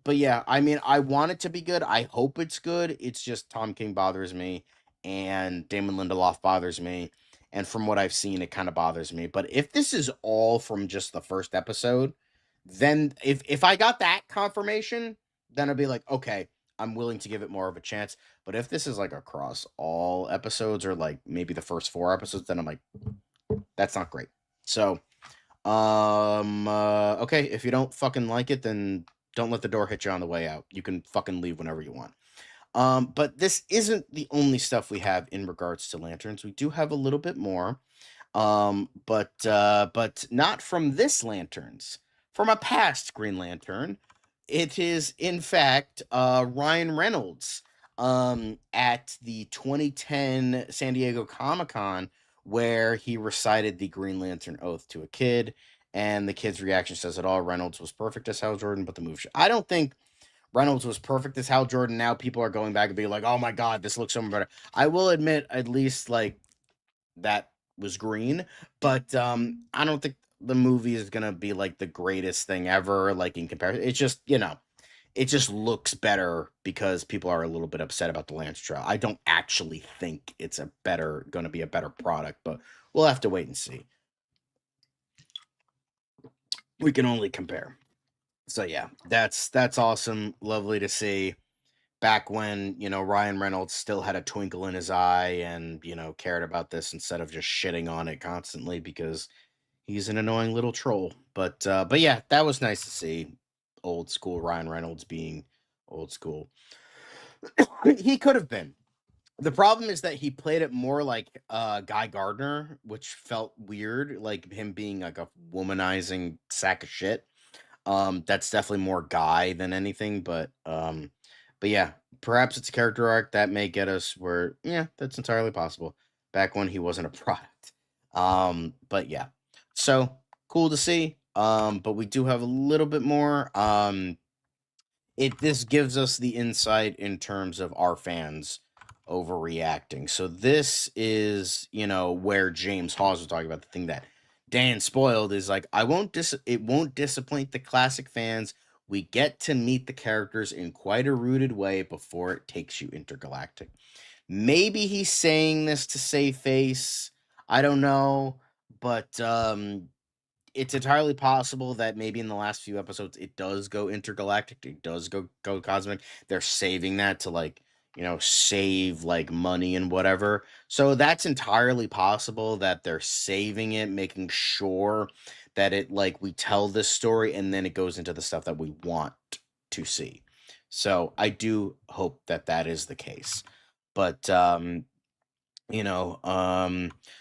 But yeah, I mean, I want it to be good. I hope it's good. It's just Tom King bothers me, and Damon Lindelof bothers me. And from what I've seen, it kind of bothers me. But if this is all from just the first episode, then if I got that confirmation, then I'd be like, okay, I'm willing to give it more of a chance. But if this is like across all episodes or like maybe the first 4 episodes, then I'm like, that's not great. So, okay, if you don't fucking like it, then don't let the door hit you on the way out. You can fucking leave whenever you want. But this isn't the only stuff we have in regards to lanterns. We do have a little bit more. But not from this lanterns. From a past Green Lantern. It is, in fact, Ryan Reynolds at the 2010 San Diego Comic-Con, where he recited the Green Lantern Oath to a kid, and the kid's reaction says it all. Reynolds was perfect as Hal Jordan, but the movie... I don't think Reynolds was perfect as Hal Jordan. Now people are going back and being like, oh my God, this looks so much better. I will admit, at least, like, that was green, but I don't think the movie is gonna be like the greatest thing ever, like in comparison. It's just, it just looks better because people are a little bit upset about the Lance trial. I don't actually think it's gonna be a better product, but we'll have to wait and see. We can only compare. So yeah, that's awesome. Lovely to see. Back when, Ryan Reynolds still had a twinkle in his eye and, cared about this instead of just shitting on it constantly because he's an annoying little troll. But yeah, that was nice to see. Old school Ryan Reynolds being old school. He could have been. The problem is that he played it more like Guy Gardner, which felt weird, like him being like a womanizing sack of shit. That's definitely more Guy than anything, but yeah, perhaps it's a character arc that may get us where, yeah, that's entirely possible. Back when he wasn't a product. But yeah. So cool to see. But we do have a little bit more. This gives us the insight in terms of our fans overreacting. So this is, where James Hawes was talking about the thing that Dan spoiled is like, it won't disappoint the classic fans. We get to meet the characters in quite a rooted way before it takes you intergalactic. Maybe he's saying this to save face. I don't know, but it's entirely possible that maybe in the last few episodes it does go intergalactic, it does go cosmic. They're saving that to save money and whatever. So that's entirely possible that they're saving it, making sure that it we tell this story and then it goes into the stuff that we want to see. So I do hope that that is the case. But you know,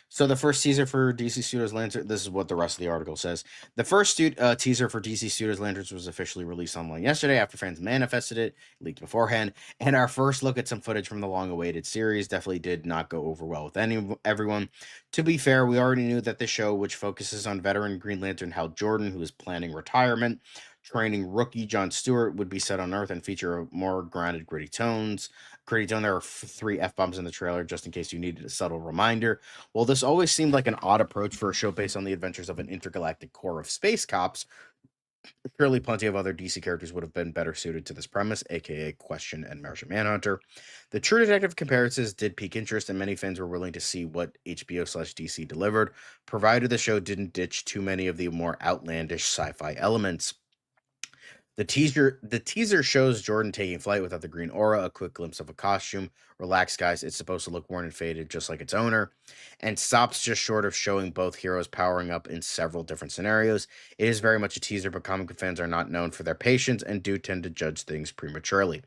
so the first teaser for DC Studios Lantern, this is what the rest of the article says. The first teaser for DC Studios Lanterns was officially released online yesterday after fans manifested it, leaked beforehand, and our first look at some footage from the long-awaited series definitely did not go over well with everyone. To be fair, we already knew that the show, which focuses on veteran Green Lantern Hal Jordan, who is planning retirement, training rookie John Stewart, would be set on Earth and feature more grounded, gritty tones. There are 3 F-bombs in the trailer, just in case you needed a subtle reminder. Well, this always seemed like an odd approach for a show based on the adventures of an intergalactic corps of space cops. Surely plenty of other DC characters would have been better suited to this premise, aka Question and Martian Manhunter. The True Detective comparisons did pique interest, and many fans were willing to see what HBO/DC delivered, provided the show didn't ditch too many of the more outlandish sci-fi elements. The teaser shows Jordan taking flight without the green aura, a quick glimpse of a costume. Relax, guys, it's supposed to look worn and faded just like its owner, and stops just short of showing both heroes powering up in several different scenarios. It is very much a teaser, but comic book fans are not known for their patience and do tend to judge things prematurely.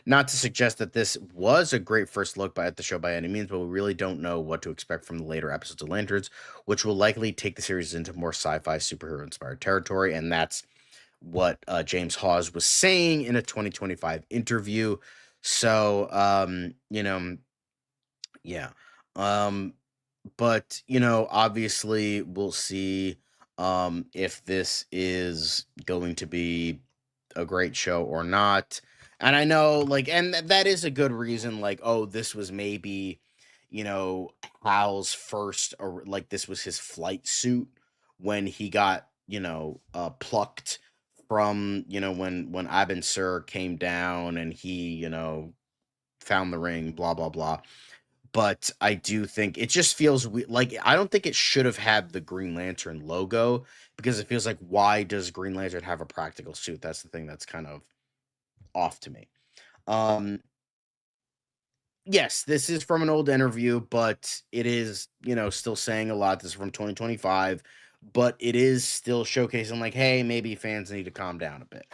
Not to suggest that this was a great first look at the show by any means, but we really don't know what to expect from the later episodes of Lanterns, which will likely take the series into more sci-fi superhero-inspired territory, and that's what James Hawes was saying in a 2025 interview. So, yeah. But, obviously we'll see if this is going to be a great show or not. And I know, and that is a good reason, this was maybe, Hal's first, or this was his flight suit when he got, plucked from, when Abin Sur came down and he, found the ring, blah, blah, blah. But I do think it just feels I don't think it should have had the Green Lantern logo, because it feels like, why does Green Lantern have a practical suit? That's the thing that's kind of off to me. Yes, this is from an old interview, but it is, still saying a lot. This is from 2025, but it is still showcasing hey, maybe fans need to calm down a bit.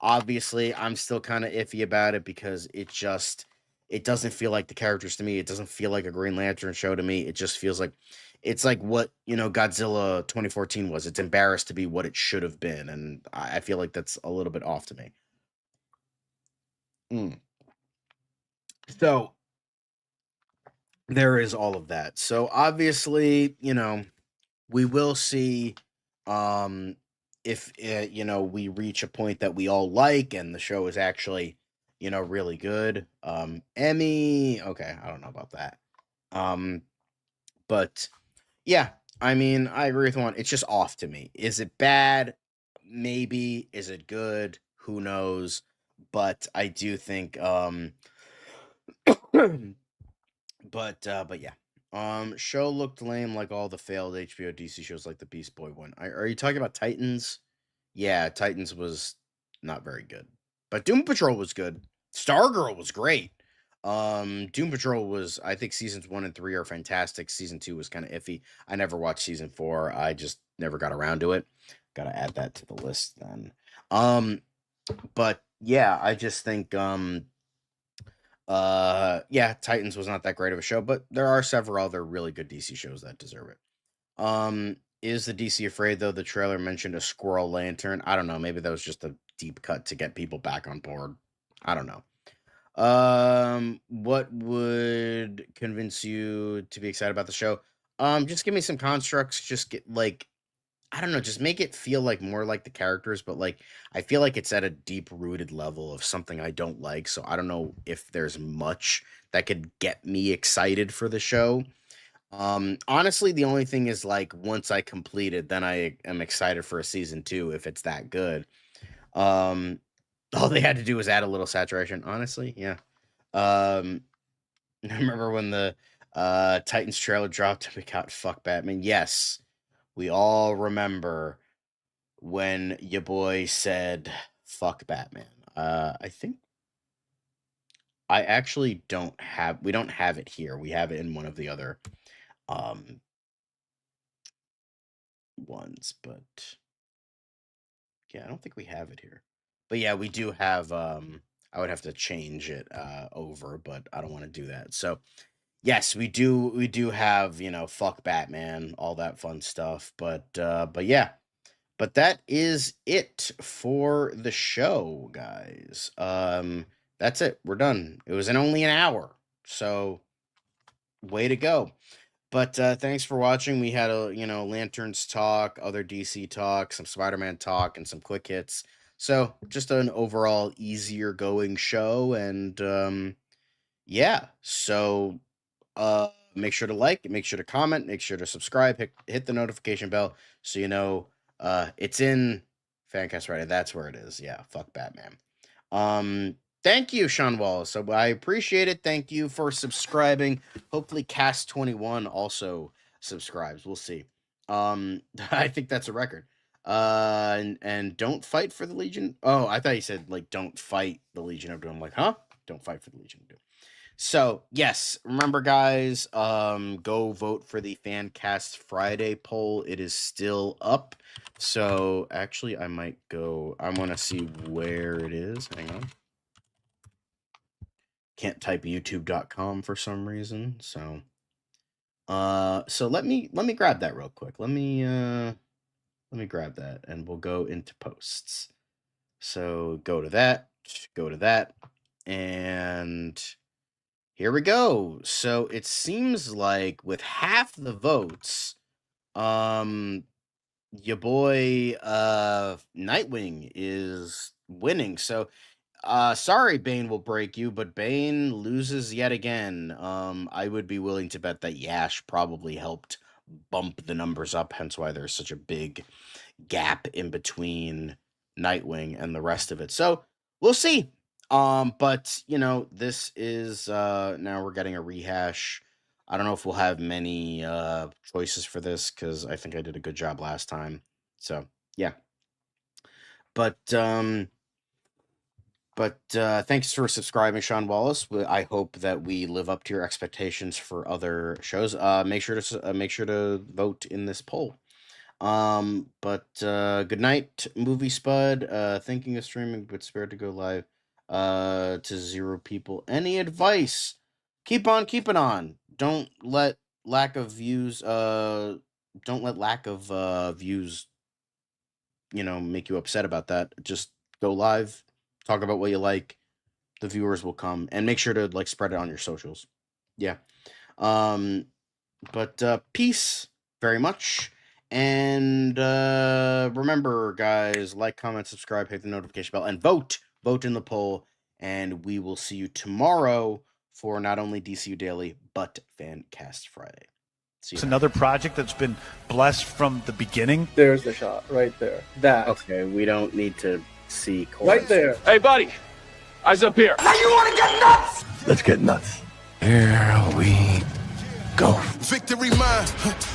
Obviously, I'm still kind of iffy about it because it doesn't feel like the characters to me. It doesn't feel like a Green Lantern show to me. It just feels like it's like what, Godzilla 2014 was. It's embarrassed to be what it should have been, and I feel like that's a little bit off to me. So there is all of that. So obviously, we will see if we reach a point that we all like and the show is actually, really good. Emmy, okay, I don't know about that. But yeah, I mean, I agree with one. It's just off to me. Is it bad? Maybe. Is it good? Who knows? But I do think but yeah. Show looked lame like all the failed HBO DC shows like the Beast Boy one. Are you talking about Titans? Yeah, Titans was not very good. But Doom Patrol was good. Stargirl was great. Doom Patrol was, I think seasons 1 and 3 are fantastic. Season 2 was kind of iffy. I never watched season 4. I just never got around to it. Gotta add that to the list then. But yeah, I just think yeah, Titans was not that great of a show, but there are several other really good DC shows that deserve it. Is the DC afraid, though? The trailer mentioned a squirrel lantern. I don't know. Maybe that was just a deep cut to get people back on board. I don't know. What would convince you to be excited about the show? Just give me some constructs. Just get like, I don't know, just make it feel like more like the characters, but like I feel like it's at a deep rooted level of something I don't like. So I don't know if there's much that could get me excited for the show. Honestly, the only thing is like once I complete it, then I am excited for a season 2 if it's that good. Um, all they had to do was add a little saturation. Honestly, yeah. I remember when the Titans trailer dropped and we got fuck Batman. Yes, we all remember when your boy said fuck Batman. I think I actually we don't have it here. We have it in one of the other ones, but yeah, I don't think we have it here. But yeah, we do have I would have to change it over, but I don't want to do that. So yes, we do have, fuck Batman, all that fun stuff. But yeah. But that is it for the show, guys. That's it. We're done. It was in only an hour. So way to go. But thanks for watching. We had Lanterns talk, other DC talk, some Spider-Man talk, and some quick hits. So just an overall easier going show. And yeah, so make sure to like, make sure to comment, make sure to subscribe, hit the notification bell so you know it's in Fancast Friday. That's where it is. Yeah, fuck Batman. Thank you, Sean Wallace. So I appreciate it. Thank you for subscribing. Hopefully Cast 21 also subscribes. We'll see. I think that's a record. And don't fight for the Legion. Oh, I thought you said like don't fight the Legion of Doom. I'm like, huh? Don't fight for the Legion of Doom. So yes, remember guys, go vote for the Fancast Friday poll. It is still up. So actually I might go, I want to see where it is. Hang on. Can't type youtube.com for some reason. So let me grab that real quick. Let me grab that and we'll go into posts. So go to that, and here we go. So it seems like with half the votes, your boy Nightwing is winning. So sorry, Bane will break you, but Bane loses yet again. I would be willing to bet that Yash probably helped bump the numbers up, hence why there's such a big gap in between Nightwing and the rest of it. So we'll see. But this is now we're getting a rehash. I don't know if we'll have many choices for this because I think I did a good job last time. So yeah. But thanks for subscribing, Sean Wallace. I hope that we live up to your expectations for other shows. Make sure to vote in this poll. But good night, Movie Spud. Thinking of streaming, but spared to go live. To 0 people. Any advice? Keep on keeping on. Don't let lack of views. Views. Make you upset about that. Just go live. Talk about what you like. The viewers will come, and make sure to spread it on your socials. Yeah. But peace very much. And remember, guys, like, comment, subscribe, hit the notification bell, and vote in the poll. And we will see you tomorrow for not only DCU Daily, but Fancast Friday. It's another project that's been blessed from the beginning. There's the shot right there. That. Okay, we don't need to see right there. Hey, buddy, eyes up here. Now you want to get nuts? Let's get nuts. Here we go. Victory mine.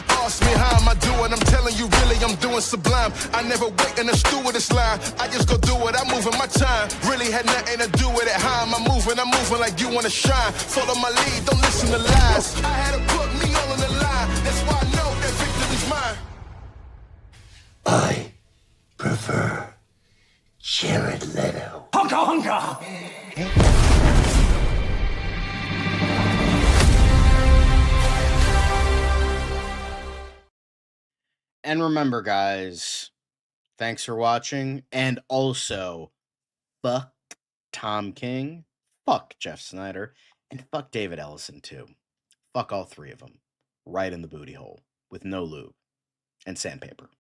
Ask me how am I doing? I'm telling you, really, I'm doing sublime. I never wait in a stewardess line. I just go do it. I'm moving my time. Really had nothing to do with it. How am I moving? I'm moving like you want to shine. Follow my lead. Don't listen to lies. I had to put me all on the line. That's why I know that victory's mine. I prefer Jared Leto. Hunka hunka! And remember, guys, thanks for watching. And also, fuck Tom King, fuck Jeff Snyder, and fuck David Ellison, too. Fuck all three of them. Right in the booty hole with no lube and sandpaper.